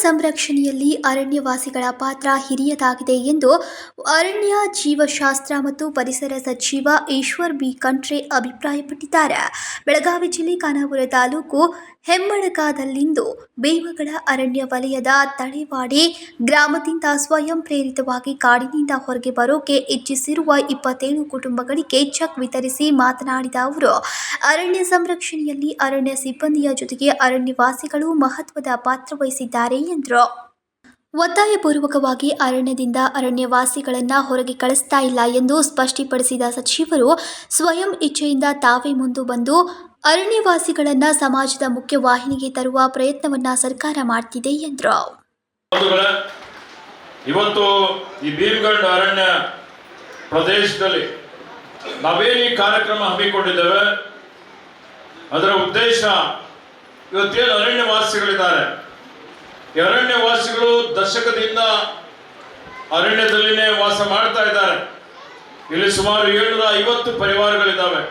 ಸಂರಕ್ಷಣೆಯಲ್ಲಿ ಅರಣ್ಯವಾಸಿಗಳ ಪಾತ್ರ ಹಿರಿಯದಾಗಿದೆ ಎಂದು ಅರಣ್ಯ ಜೀವಶಾಸ್ತ್ರ ಮತ್ತು ಪರಿಸರ ಸಚಿವ ಈಶ್ವರ್ ಬಿ ಖಂಡ್ರೆ ಅಭಿಪ್ರಾಯಪಟ್ಟಿದ್ದಾರೆ. ಬೆಳಗಾವಿ ಜಿಲ್ಲೆ ಖಾನಾಪುರ ತಾಲೂಕು ಹೆಮ್ಮಡಗದಲ್ಲಿಂದು ಬೇವಗಡ ಅರಣ್ಯ ವಲಯದ ತಳೇವಾಡಿ ಗ್ರಾಮದಿಂದ ಸ್ವಯಂ ಪ್ರೇರಿತವಾಗಿ ಕಾಡಿನಿಂದ ಹೊರಗೆ ಬರೋಕೆ ಇಚ್ಛಿಸಿರುವ 27 ಕುಟುಂಬಗಳಿಗೆ ಚೆಕ್ ವಿತರಿಸಿ ಮಾತನಾಡಿದ ಅವರು, ಅರಣ್ಯ ಸಂರಕ್ಷಣೆಯಲ್ಲಿ ಅರಣ್ಯ ಸಿಬ್ಬಂದಿಯ ಜೊತೆಗೆ ಅರಣ್ಯವಾಸಿಗಳು ಮಹತ್ವದ ಪಾತ್ರ ವಹಿಸಿದ್ದಾರೆ ಎಂದರು. ಒತ್ತಾಯಪೂರ್ವಕವಾಗಿ ಅರಣ್ಯದಿಂದ ಅರಣ್ಯವಾಸಿಗಳನ್ನು ಹೊರಗೆ ಕಳಿಸ್ತಾ ಇಲ್ಲ ಎಂದು ಸ್ಪಷ್ಟಪಡಿಸಿದ ಸಚಿವರು, ಸ್ವಯಂ ಇಚ್ಛೆಯಿಂದ ತಾವೇ ಮುಂದೆ ಬಂದು ಅರಣ್ಯವಾಸಿಗಳನ್ನು ಸಮಾಜದ ಮುಖ್ಯವಾಹಿನಿಗೆ ತರುವ ಪ್ರಯತ್ನವನ್ನ ಸರ್ಕಾರ ಮಾಡ್ತಿದೆ ಎಂದರು. ಇವತ್ತು ಈ ಭೀಮಗಢ ಅರಣ್ಯ ಪ್ರದೇಶದಲ್ಲಿ ನಾವೇನು ಕಾರ್ಯಕ್ರಮ ಹಮ್ಮಿಕೊಂಡಿದ್ದೇವೆ, ಅದರ ಉದ್ದೇಶ ಇವತ್ತೇನು ಅರಣ್ಯವಾಸಿಗಳಿದ್ದಾರೆ, ಈ ಅರಣ್ಯವಾಸಿಗಳು ದಶಕದಿಂದ ಅರಣ್ಯದಲ್ಲಿನೇ ವಾಸ ಮಾಡ್ತಾ ಇದ್ದಾರೆ. ಇಲ್ಲಿ ಸುಮಾರು 750 ಪರಿವಾರಗಳಿದ್ದಾವೆ,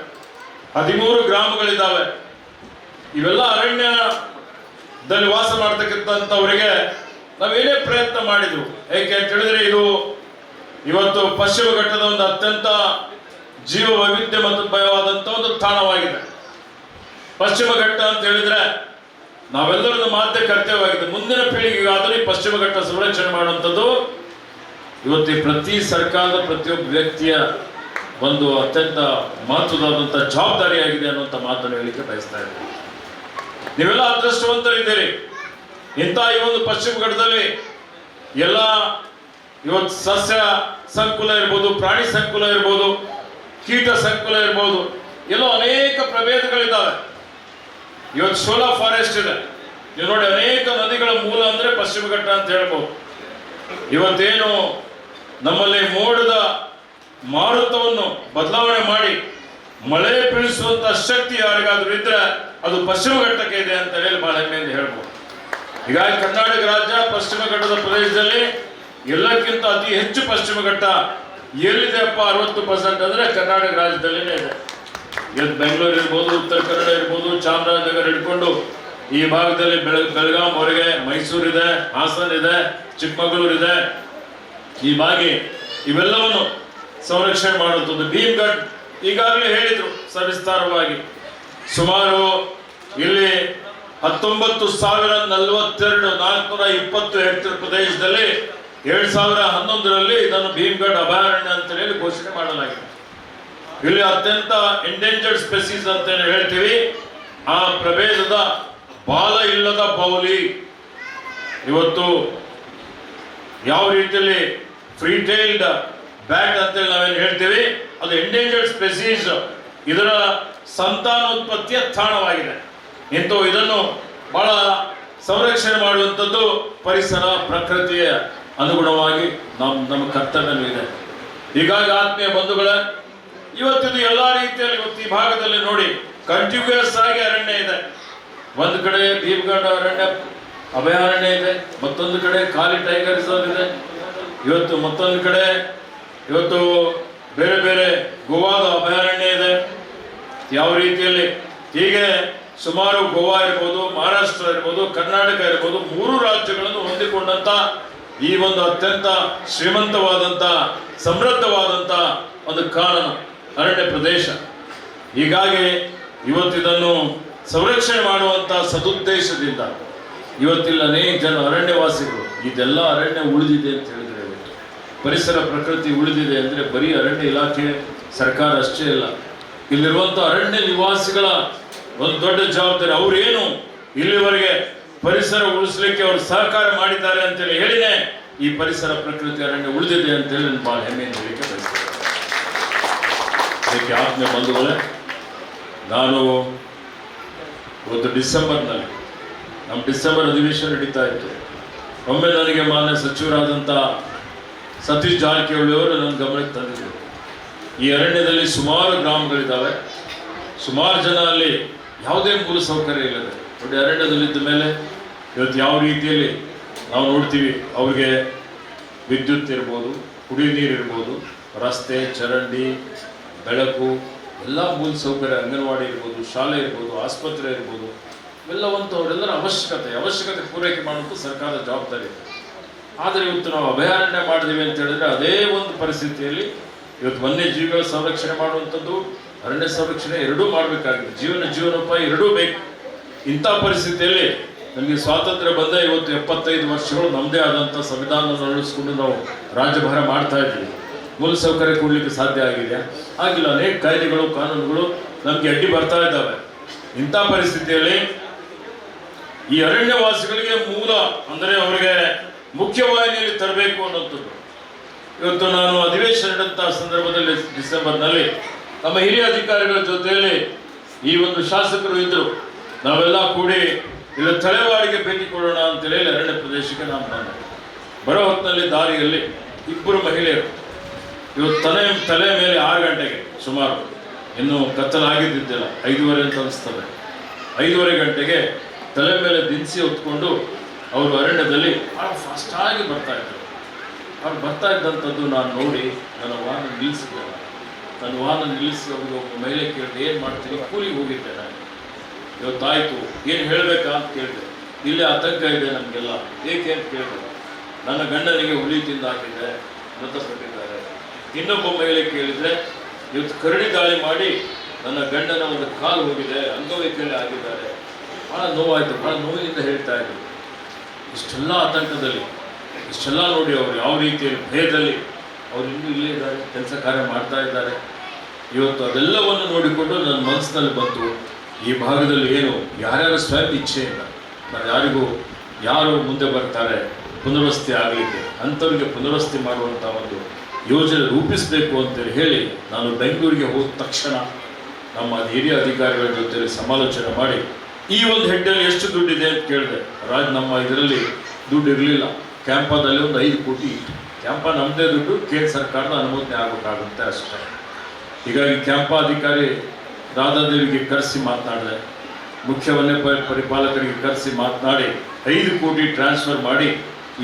13 ಗ್ರಾಮಗಳಿದ್ದಾವೆ. ಇವೆಲ್ಲ ಅರಣ್ಯದಲ್ಲಿ ವಾಸ ಮಾಡ್ತಕ್ಕಂಥವರಿಗೆ ನಾವೇನೇ ಪ್ರಯತ್ನ ಮಾಡಿದ್ರು, ಏಕೆ ಅಂತ ಹೇಳಿದ್ರೆ ಇದು ಇವತ್ತು ಪಶ್ಚಿಮ ಘಟ್ಟದ ಒಂದು ಅತ್ಯಂತ ಜೀವ ವೈವಿಧ್ಯಮಯವಾದಂಥ ಒಂದು ತಾಣವಾಗಿದೆ. ಪಶ್ಚಿಮ ಘಟ್ಟ ಅಂತ ಹೇಳಿದ್ರೆ ನಾವೆಲ್ಲರದ್ದು ಮಾತೆ ಕರ್ತವ್ಯವಾಗಿದೆ. ಮುಂದಿನ ಪೀಳಿಗೆಗಾದರೂ ಈ ಪಶ್ಚಿಮ ಘಟ್ಟ ಸಂರಕ್ಷಣೆ ಮಾಡುವಂಥದ್ದು ಇವತ್ತು ಪ್ರತಿ ಸರ್ಕಾರದ ಪ್ರತಿಯೊಬ್ಬ ವ್ಯಕ್ತಿಯ ಒಂದು ಅತ್ಯಂತ ಮಹತ್ವದಾದಂಥ ಜವಾಬ್ದಾರಿಯಾಗಿದೆ ಅನ್ನುವಂಥ ಮಾತನ್ನು ಹೇಳಿಕೆ ಬಯಸ್ತಾ ಇದ್ದೀನಿ. ನೀವೆಲ್ಲ ಅದೃಷ್ಟವಂತರಿದ್ದೀರಿ. ಇಂಥ ಈ ಒಂದು ಪಶ್ಚಿಮ ಘಟ್ಟದಲ್ಲಿ ಎಲ್ಲ ಇವತ್ತು ಸಸ್ಯ ಸಂಕುಲ ಇರ್ಬೋದು, ಪ್ರಾಣಿ ಸಂಕುಲ ಇರ್ಬೋದು, ಕೀಟ ಸಂಕುಲ ಇರ್ಬೋದು, ಎಲ್ಲೋ ಅನೇಕ ಪ್ರಭೇದಗಳಿದ್ದಾವೆ. ಇವತ್ತು ಶೋಲಾ ಫಾರೆಸ್ಟ್ ಇದೆ. ನೀವು ನೋಡಿ, ಅನೇಕ ನದಿಗಳ ಮೂಲ ಅಂದ್ರೆ ಪಶ್ಚಿಮ ಘಟ್ಟ ಅಂತ ಹೇಳ್ಬೋದು. ಇವತ್ತೇನು ನಮ್ಮಲ್ಲಿ ಮೋಡದ ಮಾರುತವನ್ನು ಬದಲಾವಣೆ ಮಾಡಿ ಮಳೆ ಬೀಳಿಸುವಂತ ಶಕ್ತಿ ಯಾರಿಗಾದ್ರೂ ಇದ್ರೆ ಅದು ಪಶ್ಚಿಮ ಘಟ್ಟಕ್ಕೆ ಇದೆ ಅಂತ ಹೇಳಿ ಬಹಳ ಹೆಮ್ಮೆಯಿಂದ ಹೇಳ್ಬೋದು. ಹೀಗಾಗಿ ಕರ್ನಾಟಕ ರಾಜ್ಯ ಪಶ್ಚಿಮ ಘಟ್ಟದ ಪ್ರದೇಶದಲ್ಲಿ ಎಲ್ಲಕ್ಕಿಂತ ಅತಿ ಹೆಚ್ಚು ಪಶ್ಚಿಮ ಘಟ್ಟ ಎಲ್ಲಿದೆಪ್ಪ 60% ಅಂದ್ರೆ ಕರ್ನಾಟಕ ರಾಜ್ಯದಲ್ಲಿನೇ ಇದೆ. ಇವತ್ತು ಬೆಂಗಳೂರು ಇರ್ಬೋದು, ಉತ್ತರ ಕನ್ನಡ ಇರ್ಬೋದು, ಚಾಮರಾಜನಗರ ಹಿಡ್ಕೊಂಡು ಈ ಭಾಗದಲ್ಲಿ ಬೆಳಗಾಂ ಹೊರಗೆ ಮೈಸೂರು ಇದೆ, ಹಾಸನ ಇದೆ, ಚಿಕ್ಕಮಗಳೂರು ಇದೆ. ಈ ಬಾಗಿ ಇವೆಲ್ಲವನ್ನು ಸಂರಕ್ಷಣೆ ಮಾಡುವಂಥದ್ದು. ಭೀಮಗಢ ಈಗಾಗಲೇ ಹೇಳಿದ್ರು ಸವಿಸ್ತಾರವಾಗಿ. ಸುಮಾರು ಇಲ್ಲಿ 19,042,420 ಹೆಕ್ಟೇರ್ ಪ್ರದೇಶದಲ್ಲಿ 2011ರಲ್ಲಿ ಇದನ್ನು ಭೀಮಗಢ ಅಭಯಾರಣ್ಯ ಅಂತ ಹೇಳಿ ಘೋಷಣೆ ಮಾಡಲಾಗಿದೆ. ಇಲ್ಲಿ ಅತ್ಯಂತ ಎಂಡೇಂಜರ್ಡ್ ಸ್ಪೆಸೀಸ್ ಅಂತ ಹೇಳ್ತೀವಿ, ಆ ಪ್ರಭೇದದ ಬಾಲ ಇಲ್ಲದ ಬೌಲಿ ಇವತ್ತು ಯಾವ ರೀತಿಯಲ್ಲಿ ಫ್ರೀ ಟೈಲ್ಡ್ ಬ್ಯಾಟ್ ಅಂತೇಳಿ ನಾವೇನು ಹೇಳ್ತೀವಿ, ಅದು ಎಂಡೇಂಜರ್ಡ್ ಸ್ಪೆಸೀಸ್. ಇದರ ಸಂತಾನೋತ್ಪತ್ತಿಯ ತಾಣವಾಗಿದೆ. ಇದನ್ನು ಬಹಳ ಸಂರಕ್ಷಣೆ ಮಾಡುವಂಥದ್ದು ಪರಿಸರ ಪ್ರಕೃತಿಯ ಅನುಗುಣವಾಗಿ ನಮ್ಮ ಕರ್ತವ್ಯ ಇದೆ. ಹೀಗಾಗಿ ಆತ್ಮೀಯ ಬಂಧುಗಳೇ, ಇವತ್ತಿದು ಎಲ್ಲಾ ರೀತಿಯಲ್ಲಿ ಇವತ್ತು ಈ ಭಾಗದಲ್ಲಿ ನೋಡಿ ಕಂಟಿನ್ಯೂಸ್ ಆಗಿ ಅರಣ್ಯ ಇದೆ. ಒಂದು ಕಡೆ ಭೀಮಗಢ ಅರಣ್ಯ ಅಭಯಾರಣ್ಯ ಇದೆ, ಮತ್ತೊಂದು ಕಡೆ ಖಾಲಿ ಟೈಗರ್ ರಿಸರ್ವ್ ಇದೆ, ಇವತ್ತು ಮತ್ತೊಂದು ಕಡೆ ಇವತ್ತು ಬೇರೆ ಬೇರೆ ಗೋವಾದ ಅಭಯಾರಣ್ಯ ಇದೆ. ಯಾವ ರೀತಿಯಲ್ಲಿ ಹೀಗೆ ಸುಮಾರು ಗೋವಾ ಇರ್ಬೋದು, ಮಹಾರಾಷ್ಟ್ರ ಇರ್ಬೋದು, ಕರ್ನಾಟಕ ಇರ್ಬೋದು, 3 ರಾಜ್ಯಗಳನ್ನು ಹೊಂದಿಕೊಂಡಂತ ಈ ಒಂದು ಅತ್ಯಂತ ಶ್ರೀಮಂತವಾದಂತ ಸಮೃದ್ಧವಾದಂತ ಒಂದು ಕಾನೂನು ಅರಣ್ಯ ಪ್ರದೇಶ. ಹೀಗಾಗಿ ಇವತ್ತಿದನ್ನು ಸಂರಕ್ಷಣೆ ಮಾಡುವಂತ ಸದುದ್ದೇಶದಿಂದ ಇವತ್ತಿಲ್ಲ ಅನೇಕ ಜನ ಅರಣ್ಯವಾಸಿಗಳು ಇದೆಲ್ಲ ಅರಣ್ಯ ಉಳಿದಿದೆ ಅಂತ ಹೇಳಿದ್ರೆ, ಇವತ್ತು ಪರಿಸರ ಪ್ರಕೃತಿ ಉಳಿದಿದೆ ಅಂದ್ರೆ ಬರೀ ಅರಣ್ಯ ಇಲಾಖೆ ಸರ್ಕಾರ ಅಷ್ಟೇ ಇಲ್ಲ, ಇಲ್ಲಿರುವಂತ ಅರಣ್ಯ ನಿವಾಸಿಗಳ ಒಂದು ದೊಡ್ಡ ಜವಾಬ್ದಾರಿ. ಅವರೇನು ಇಲ್ಲಿವರೆಗೆ ಪರಿಸರ ಉಳಿಸ್ಲಿಕ್ಕೆ ಅವರು ಸಹಕಾರ ಮಾಡಿದ್ದಾರೆ ಅಂತೇಳಿ ಹೇಳಿನೇ ಈ ಪರಿಸರ ಪ್ರಕೃತಿ ಅರಣ್ಯ ಉಳಿದಿದೆ ಅಂತೇಳಿ ನಾನು ಬಹಳ ಹೆಮ್ಮೆಯಿಂದ ಹೇಳಿಕೆ ಬಯಸ್ತೇನೆ. ಅದಕ್ಕೆ ಆತ್ಮೀಯ ಬಂಧುಗಳೇ, ನಾನು ಇವತ್ತು ಡಿಸೆಂಬರ್ನಲ್ಲಿ ನಮ್ಮ ಡಿಸೆಂಬರ್ ಅಧಿವೇಶನ ನಡೀತಾ ಇತ್ತು. ಒಮ್ಮೆ ನನಗೆ ಮಾನ್ಯ ಸಚಿವರಾದಂಥ ಸತೀಶ್ ಜಾರಕಿಹೊಳಿ ಅವರು ನನ್ನ ಗಮನಕ್ಕೆ ತಂದಿದ್ದರು. ಈ ಅರಣ್ಯದಲ್ಲಿ ಸುಮಾರು ಗ್ರಾಮಗಳಿದ್ದಾವೆ, ಸುಮಾರು ಜನ ಅಲ್ಲಿ ಯಾವುದೇ ಮೂಲ ಸೌಕರ್ಯ ಇಲ್ಲದೆ ನೋಡಿ ಅರಣ್ಯದಲ್ಲಿದ್ದ ಮೇಲೆ ಇವತ್ತು ಯಾವ ರೀತಿಯಲ್ಲಿ ನಾವು ನೋಡ್ತೀವಿ, ಅವ್ರಿಗೆ ವಿದ್ಯುತ್ ಇರ್ಬೋದು, ಕುಡಿಯುವ ನೀರು ಇರ್ಬೋದು, ರಸ್ತೆ, ಚರಂಡಿ, ಬೆಳಕು, ಎಲ್ಲ ಮೂಲ ಸೌಕರ್ಯ, ಅಂಗನವಾಡಿ ಇರ್ಬೋದು, ಶಾಲೆ ಇರ್ಬೋದು, ಆಸ್ಪತ್ರೆ ಇರ್ಬೋದು, ಇವೆಲ್ಲವಂತೂ ಅವರೆಲ್ಲರ ಅವಶ್ಯಕತೆ ಪೂರೈಕೆ ಮಾಡುವಂಥ ಸರ್ಕಾರದ ಜವಾಬ್ದಾರಿ ಇದೆ. ಆದರೆ ಇವತ್ತು ನಾವು ಅಭಯಾರಣ್ಯ ಮಾಡಿದೀವಿ ಅಂತ ಹೇಳಿದ್ರೆ ಅದೇ ಒಂದು ಪರಿಸ್ಥಿತಿಯಲ್ಲಿ ಇವತ್ತು ವನ್ಯಜೀವಿಗಳ ಸಂರಕ್ಷಣೆ ಮಾಡುವಂಥದ್ದು, ಅರಣ್ಯ ಸಂರಕ್ಷಣೆ ಎರಡೂ ಮಾಡಬೇಕಾಗಿದೆ. ಜೀವನೋಪಾಯ ಎರಡೂ ಬೇಕು. ಇಂಥ ಪರಿಸ್ಥಿತಿಯಲ್ಲಿ ನಮಗೆ ಸ್ವಾತಂತ್ರ್ಯ ಬಂದ ಇವತ್ತು 75 ವರ್ಷಗಳು ನಮ್ಮದೇ ಆದಂಥ ಸಂವಿಧಾನವನ್ನು ಅಳವಡಿಸ್ಕೊಂಡು ನಾವು ರಾಜ್ಯಭಾರ ಮಾಡ್ತಾ ಇದ್ದೀವಿ. ಮೂಲಸೌಕರ್ಯ ಕೊಡಲಿಕ್ಕೆ ಸಾಧ್ಯ ಆಗಿದೆಯಾ? ಆಗಿಲ್ಲ. ಅನೇಕ ಕಾಯ್ದೆಗಳು ಕಾನೂನುಗಳು ನಮಗೆ ಅಡ್ಡಿ ಬರ್ತಾ ಇದ್ದಾವೆ. ಇಂಥ ಪರಿಸ್ಥಿತಿಯಲ್ಲಿ ಈ ಅರಣ್ಯವಾಸಿಗಳಿಗೆ ಮೂಲ ಅಂದರೆ ಅವರಿಗೆ ಮುಖ್ಯವಾಹಿನಿಯಲ್ಲಿ ತರಬೇಕು ಅನ್ನೋಂಥದ್ದು. ಇವತ್ತು ನಾನು ಅಧಿವೇಶನ ನಡೆದಂಥ ಸಂದರ್ಭದಲ್ಲಿ ಡಿಸೆಂಬರ್ನಲ್ಲಿ ನಮ್ಮ ಹಿರಿಯ ಅಧಿಕಾರಿಗಳ ಜೊತೆಯಲ್ಲಿ ಈ ಒಂದು ಶಾಸಕರು ಇದ್ದರು. ನಾವೆಲ್ಲ ಕೂಡಿ ಇಲ್ಲ ತಲೆವಾಡಿಗೆ ಭೇಟಿ ಕೊಡೋಣ ಅಂತೇಳಿ ಅರಣ್ಯ ಪ್ರದೇಶಕ್ಕೆ ನಾನು ಬಂದೆ. ಬರೋ ಹೊತ್ತಿನಲ್ಲಿ ದಾರಿಯಲ್ಲಿ ಇಬ್ಬರು ಮಹಿಳೆಯರು ಇವತ್ತು ತಲೆ ಮೇಲೆ 6 ಗಂಟೆಗೆ ಸುಮಾರು, ಇನ್ನೂ ಕತ್ತಲಾಗಿದ್ದಿದ್ದಿಲ್ಲ, 5:30 ಅಂತ ಅನಿಸ್ತದೆ, 5:30 ಗಂಟೆಗೆ ತಲೆ ಮೇಲೆ ದಿನಸಿ ಹೊತ್ಕೊಂಡು ಅವರು ಅರಣ್ಯದಲ್ಲಿ ಭಾಳ ಫಾಸ್ಟಾಗಿ ಬರ್ತಾ ಇದ್ದರು. ಅವ್ರು ಬರ್ತಾ ಇದ್ದಂಥದ್ದು ನಾನು ನೋಡಿ ನನ್ನ ವಾಹನ ನಿಲ್ಲಿಸಿದ್ದೆ. ನನ್ನ ವಾಹನ ನಿಲ್ಲಿಸಿ ಅವ್ರಿಗೆ ಒಬ್ಬ ಮಹಿಳೆ ಕೇಳಿದೆ, ಏನು ಮಾಡ್ತೀನಿ? ಕೂಲಿಗೆ ಹೋಗಿದ್ದೆ ನಾನು. ಇವತ್ತಾಯಿತು, ಏನು ಹೇಳಬೇಕಾ ಅಂತ ಕೇಳಿದೆ. ಇಲ್ಲೇ ಆತಂಕ ಇದೆ ನಮಗೆಲ್ಲ. ಏಕೆ ಅಂತ ಕೇಳಿದೆ. ನನ್ನ ಗಂಡನಿಗೆ ಹುಲಿ ತಿಂದು ಹಾಕಿದ್ದೆ, ಮೃತಪಟ್ಟಿದ್ದಾರೆ. ಇನ್ನೊಬ್ಬ ಮಹಿಳೆ ಕೇಳಿದರೆ, ಇವತ್ತು ಕರಡಿ ದಾಳಿ ಮಾಡಿ ನನ್ನ ಗಂಡನ ಒಂದು ಕಾಲು ಹೋಗಿದೆ, ಅಂಗವೈಕಲ್ಯ ಆಗಿದ್ದಾರೆ, ಭಾಳ ನೋವಾಯಿತು, ಭಾಳ ನೋವಿನಿಂದ ಹೇಳ್ತಾ ಇದ್ರು. ಇಷ್ಟೆಲ್ಲ ಆತಂಕದಲ್ಲಿ, ಇಷ್ಟೆಲ್ಲ ನೋಡಿ ಅವರು ಯಾವ ರೀತಿಯಲ್ಲಿ ಭಯದಲ್ಲಿ ಅವರು ಇನ್ನೂ ಇಲ್ಲೇ ಇದ್ದಾರೆ, ಕೆಲಸ ಕಾರ್ಯ ಮಾಡ್ತಾ ಇದ್ದಾರೆ. ಇವತ್ತು ಅದೆಲ್ಲವನ್ನು ನೋಡಿಕೊಂಡು ನನ್ನ ಮನಸ್ಸಿನಲ್ಲಿ ಬಂತು, ಈ ಭಾಗದಲ್ಲಿ ಏನು ಯಾರ್ಯಾರ ಸ್ವಯಂ ಇಚ್ಛೆಯಿಂದ ನಾನು ಯಾರು ಮುಂದೆ ಬರ್ತಾರೆ ಪುನರ್ವಸತಿ ಆಗಲಿಕ್ಕೆ, ಅಂಥವ್ರಿಗೆ ಪುನರ್ವಸತಿ ಮಾಡುವಂಥ ಒಂದು ಯೋಜನೆ ರೂಪಿಸಬೇಕು ಅಂತೇಳಿ ಹೇಳಿ ನಾನು ಬೆಂಗಳೂರಿಗೆ ಹೋದ ತಕ್ಷಣ ನಮ್ಮ ಹಿರಿಯ ಅಧಿಕಾರಿಗಳ ಜೊತೆ ಸಮಾಲೋಚನೆ ಮಾಡಿ ಈ ಒಂದು ಹೆಡ್ಡಲ್ಲಿ ಎಷ್ಟು ದುಡ್ಡಿದೆ ಅಂತ ಕೇಳಿದೆ. ನಮ್ಮ ಇದರಲ್ಲಿ ದುಡ್ಡು ಇರಲಿಲ್ಲ. ಕ್ಯಾಂಪದಲ್ಲಿ ಒಂದು 5 ಕೋಟಿ ಇತ್ತು. ಕ್ಯಾಂಪ ನಮ್ಮದೇ ದುಡ್ಡು, ಕೇಂದ್ರ ಸರ್ಕಾರದ ಅನುಮೋದನೆ ಆಗಬೇಕಾಗುತ್ತೆ ಅಷ್ಟೇ. ಹೀಗಾಗಿ ಕ್ಯಾಂಪಾಧಿಕಾರಿ ರಾಧಾದೇವಿಗೆ ಕರೆಸಿ ಮಾತನಾಡಿದೆ, ಮುಖ್ಯ ವನ್ಯ ಪರಿಪಾಲಕರಿಗೆ ಕರೆಸಿ ಮಾತನಾಡಿ 5 ಕೋಟಿ ಟ್ರಾನ್ಸ್ಫರ್ ಮಾಡಿ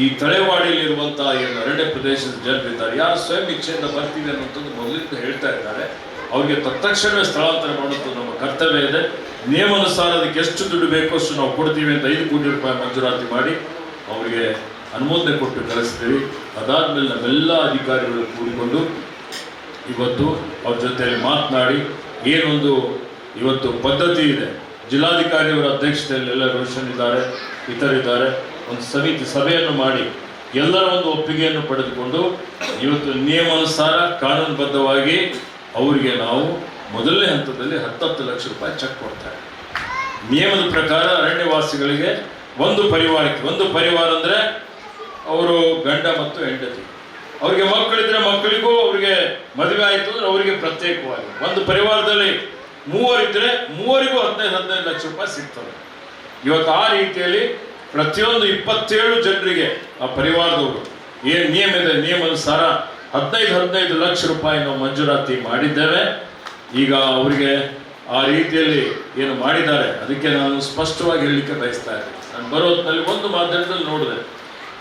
ಈ ತಳೆವಾಡಿಯಲ್ಲಿರುವಂಥ ಏನು ಅರಣ್ಯ ಪ್ರದೇಶದ ಜನರಿದ್ದಾರೆ, ಯಾರು ಸ್ವಯಂ ಇಚ್ಛೆಯಿಂದ ಬರ್ತೀವಿ ಅನ್ನೋಂಥದ್ದು ಮೊದಲಿಂದ ಹೇಳ್ತಾ ಇದ್ದಾರೆ, ಅವರಿಗೆ ತತ್ಕ್ಷಣವೇ ಸ್ಥಳಾಂತರ ಮಾಡುವಂಥದ್ದು ನಮ್ಮ ಕರ್ತವ್ಯ ಇದೆ. ನಿಯಮಾನುಸಾರ ಅದಕ್ಕೆ ಎಷ್ಟು ದುಡ್ಡು ಬೇಕೋ ಅಷ್ಟು ನಾವು ಕೊಡ್ತೀವಿ ಅಂತ 5 ಕೋಟಿ ರೂಪಾಯಿ ಮಂಜೂರಾತಿ ಮಾಡಿ ಅವರಿಗೆ ಅನುಮೋದನೆ ಕೊಟ್ಟು ಕಳಿಸ್ತೀವಿ. ಅದಾದಮೇಲೆ ನಮ್ಮೆಲ್ಲ ಅಧಿಕಾರಿಗಳು ಕೂಡಿಕೊಂಡು ಇವತ್ತು ಅವ್ರ ಜೊತೆಯಲ್ಲಿ ಮಾತನಾಡಿ ಏನೊಂದು ಇವತ್ತು ಪದ್ಧತಿ ಇದೆ, ಜಿಲ್ಲಾಧಿಕಾರಿಯವರ ಅಧ್ಯಕ್ಷತೆಯಲ್ಲಿ ಎಲ್ಲ ರೋಷನ್ ಇದ್ದಾರೆ, ಇತರಿದ್ದಾರೆ, ಒಂದು ಸಭೆಯನ್ನು ಮಾಡಿ ಎಲ್ಲರ ಒಂದು ಒಪ್ಪಿಗೆಯನ್ನು ಪಡೆದುಕೊಂಡು ಇವತ್ತು ನಿಯಮಾನುಸಾರ ಕಾನೂನುಬದ್ಧವಾಗಿ ಅವರಿಗೆ ನಾವು ಮೊದಲನೇ ಹಂತದಲ್ಲಿ 10 ಲಕ್ಷ ರೂಪಾಯಿ ಚೆಕ್ ಕೊಡ್ತಾರೆ. ನಿಯಮದ ಪ್ರಕಾರ ಅರಣ್ಯವಾಸಿಗಳಿಗೆ ಒಂದು ಪರಿವಾರ ಅಂದರೆ ಅವರು ಗಂಡ ಮತ್ತು ಹೆಂಡತಿ, ಅವರಿಗೆ ಮಕ್ಕಳಿದ್ರೆ ಮಕ್ಕಳಿಗೂ, ಅವರಿಗೆ ಮದುವೆ ಆಯಿತು ಅಂದ್ರೆ ಅವರಿಗೆ ಪ್ರತ್ಯೇಕವಾಗಿ. ಒಂದು ಪರಿವಾರದಲ್ಲಿ 3 ಇದ್ದರೆ 3 15 ಲಕ್ಷ ರೂಪಾಯಿ ಸಿಗ್ತದೆ. ಇವತ್ತು ಆ ರೀತಿಯಲ್ಲಿ ಪ್ರತಿಯೊಂದು 27 ಜನರಿಗೆ ಆ ಪರಿವಾರದವರು ಏನು ನಿಯಮ ಇದೆ, ನಿಯಮಾನುಸಾರ 15 ಲಕ್ಷ ರೂಪಾಯಿ ನಾವು ಮಂಜೂರಾತಿ ಮಾಡಿದ್ದೇವೆ. ಈಗ ಅವರಿಗೆ ಆ ರೀತಿಯಲ್ಲಿ ಏನು ಮಾಡಿದ್ದಾರೆ ಅದಕ್ಕೆ ನಾನು ಸ್ಪಷ್ಟವಾಗಿ ಹೇಳಲಿಕ್ಕೆ ಬಯಸ್ತಾ ಇದ್ದೀನಿ. ನಾನು ಬರೋದ್ನಲ್ಲಿ ಒಂದು ಮಾಧ್ಯಮದಲ್ಲಿ ನೋಡಿದೆ,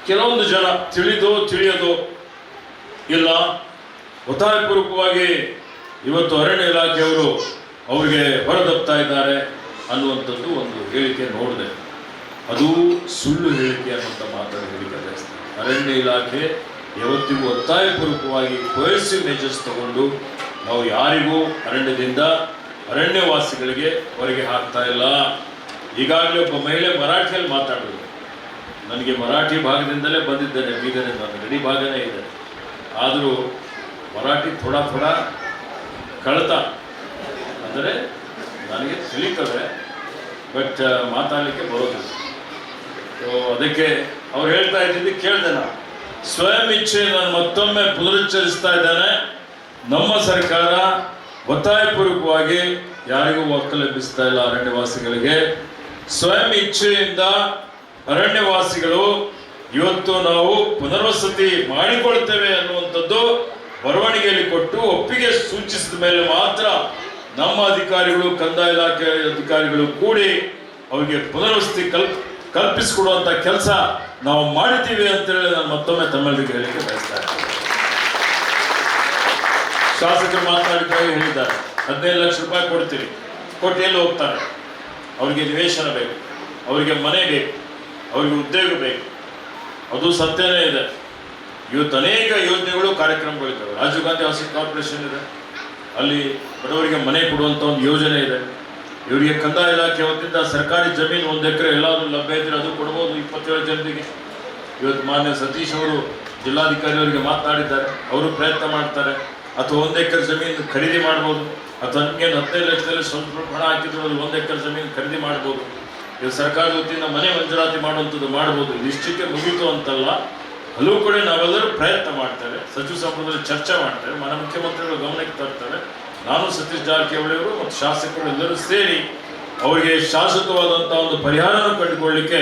ಕೆಲವೊಂದು ಜನ ತಿಳಿಯೋದು ಇಲ್ಲ, ಒತ್ತಾಯಪೂರ್ವಕವಾಗಿ ಇವತ್ತು ಅರಣ್ಯ ಇಲಾಖೆಯವರು ಅವರಿಗೆ ಹೊರದಬ್ತಾ ಇದ್ದಾರೆ ಅನ್ನುವಂಥದ್ದು ಒಂದು ಹೇಳಿಕೆ ನೋಡಿದೆ. ಅದು ಸುಳ್ಳು ಹೇಳಿಕೆ ಅನ್ನುವಂಥ ಮಾತನ್ನು ಹೇಳಿಕೆ ಬಯಸ್ತಾರೆ. ಅರಣ್ಯ ಇಲಾಖೆ ಯಾವತ್ತಿಗೂ ಒತ್ತಾಯಪೂರ್ವಕವಾಗಿ ಕೋಯರ್ಸಿವ್ ಮೆಜರ್ಸ್ ತಗೊಂಡು ನಾವು ಯಾರಿಗೂ ಅರಣ್ಯದಿಂದ ಅರಣ್ಯವಾಸಿಗಳಿಗೆ ಹೊರಗೆ ಹಾಕ್ತಾ ಇಲ್ಲ. ಈಗಾಗಲೇ ಒಬ್ಬ ಮಹಿಳೆ ಮರಾಠಿಯಲ್ಲಿ ಮಾತಾಡಿದ್ರು. ನನಗೆ ಮರಾಠಿ ಭಾಗದಿಂದಲೇ ಬಂದಿದ್ದೇನೆ, ಬೀದರಿಂದ, ನನ್ನ ಗಡಿ ಭಾಗನೇ ಇದೆ. ಆದರೂ ಮರಾಠಿ ಥೋಡಾ ಕಳ್ತ ಅಂದರೆ ನನಗೆ ತಿಳಿತದೆ, ಬಟ್ ಮಾತಾಡಲಿಕ್ಕೆ ಬರೋದಿಲ್ಲ. ಸೊ ಅದಕ್ಕೆ ಅವ್ರು ಹೇಳ್ತಾ ಇದ್ದಿದ್ದು ಕೇಳಿದೆ ನಾನು. ಸ್ವಯಂ ಇಚ್ಛೆ ನಾನು ಮತ್ತೊಮ್ಮೆ ಪುನರುಚ್ಚರಿಸ್ತಾ ಇದ್ದೇನೆ, ನಮ್ಮ ಸರ್ಕಾರ ಒತ್ತಾಯಪೂರ್ವಕವಾಗಿ ಯಾರಿಗೂ ಒಕ್ಕಲೆಬ್ಬಿಸ್ತಾ ಇಲ್ಲ. ಅರಣ್ಯವಾಸಿಗಳಿಗೆ ಸ್ವಯಂ ಇಚ್ಛೆಯಿಂದ ಅರಣ್ಯವಾಸಿಗಳು ಇವತ್ತು ನಾವು ಪುನರ್ವಸತಿ ಮಾಡಿಕೊಳ್ತೇವೆ ಅನ್ನುವಂಥದ್ದು ಬರವಣಿಗೆಯಲ್ಲಿ ಕೊಟ್ಟು ಒಪ್ಪಿಗೆ ಸೂಚಿಸಿದ ಮೇಲೆ ಮಾತ್ರ ನಮ್ಮ ಅಧಿಕಾರಿಗಳು, ಕಂದಾಯ ಇಲಾಖೆ ಅಧಿಕಾರಿಗಳು ಕೂಡಿ ಅವರಿಗೆ ಪುನರ್ವಸತಿ ಕಲ್ಪಿಸಿಕೊಡುವಂಥ ಕೆಲಸ ನಾವು ಮಾಡಿದ್ದೀವಿ ಅಂತೇಳಿ ನಾನು ಮತ್ತೊಮ್ಮೆ ತಮ್ಮೆಲ್ಲರಿಗೆ ಹೇಳಿಕೆ ಬಯಸ್ತಾ ಇದ್ದೀನಿ. ಶಾಸಕರು ಮಾತನಾಡಿದಾಗ ಹೇಳಿದ್ದಾರೆ 15 ಲಕ್ಷ ರೂಪಾಯಿ ಕೊಡ್ತೀವಿ, ಕೊಟ್ಟು ಎಲ್ಲಿ ಹೋಗ್ತಾರೆ, ಅವರಿಗೆ ನಿವೇಶನ ಬೇಕು. ಅವರಿಗೆ ಮನೆ ಬೇಕು, ಅವರಿಗೆ ಉದ್ಯೋಗ ಬೇಕು, ಅದು ಸತ್ಯನೇ ಇದೆ. ಇವತ್ತು ಅನೇಕ ಯೋಜನೆಗಳು ಕಾರ್ಯಕ್ರಮಗಳಿದ್ದಾವೆ. ರಾಜೀವ್ ಗಾಂಧಿ ಹೌಸಿಂಗ್ ಕಾರ್ಪೊರೇಷನ್ ಇದೆ, ಅಲ್ಲಿ ಬಡವರಿಗೆ ಮನೆ ಕೊಡುವಂಥ ಒಂದು ಯೋಜನೆ ಇದೆ. ಇವರಿಗೆ ಕಂದಾಯ ಇಲಾಖೆ ವತಿಯಿಂದ ಸರ್ಕಾರಿ ಜಮೀನು 1 ಎಕರೆ ಎಲ್ಲಾದರೂ ಲಭ್ಯ ಇದ್ದರೆ ಅದು ಕೊಡ್ಬೋದು 27 ಜನರಿಗೆ. ಇವತ್ತು ಮಾನ್ಯ ಸತೀಶ್ ಅವರು ಜಿಲ್ಲಾಧಿಕಾರಿ ಅವರಿಗೆ ಮಾತನಾಡಿದ್ದಾರೆ, ಅವರು ಪ್ರಯತ್ನ ಮಾಡ್ತಾರೆ. ಅಥವಾ 1 ಎಕರೆ ಜಮೀನು ಖರೀದಿ ಮಾಡ್ಬೋದು, ಅಥವಾ ನಮಗೆ 15 ಲಕ್ಷದಲ್ಲಿ ಸ್ವಲ್ಪ ಹಣ ಹಾಕಿದ್ರು ಅದು 1 ಎಕರೆ ಜಮೀನು ಖರೀದಿ ಮಾಡ್ಬೋದು. ಇದು ಸರ್ಕಾರದ ವತಿಯಿಂದ ಮನೆ ಮಂಜೂರಾತಿ ಮಾಡುವಂಥದ್ದು ಮಾಡ್ಬೋದು. ಇದಿಷ್ಟಕ್ಕೆ ಮುಗೀತು ಅಂತಲ್ಲ, ಹಲವು ಕಡೆ ನಾವೆಲ್ಲರೂ ಪ್ರಯತ್ನ ಮಾಡ್ತೇವೆ, ಸಚಿವ ಸಂಪುಟದಲ್ಲಿ ಚರ್ಚೆ ಮಾಡ್ತೇವೆ, ಮನೆ ಮುಖ್ಯಮಂತ್ರಿಗಳು ಗಮನಕ್ಕೆ ತರ್ತಾರೆ. ನಾನು ಸತೀಶ್ ಜಾರಕಿಹೊಳಿ ಅವರು ಮತ್ತು ಶಾಸಕರು ಎಲ್ಲರೂ ಸೇರಿ ಅವರಿಗೆ ಶಾಶ್ವತವಾದಂಥ ಒಂದು ಪರಿಹಾರವನ್ನು ಕಂಡುಕೊಳ್ಳಲಿಕ್ಕೆ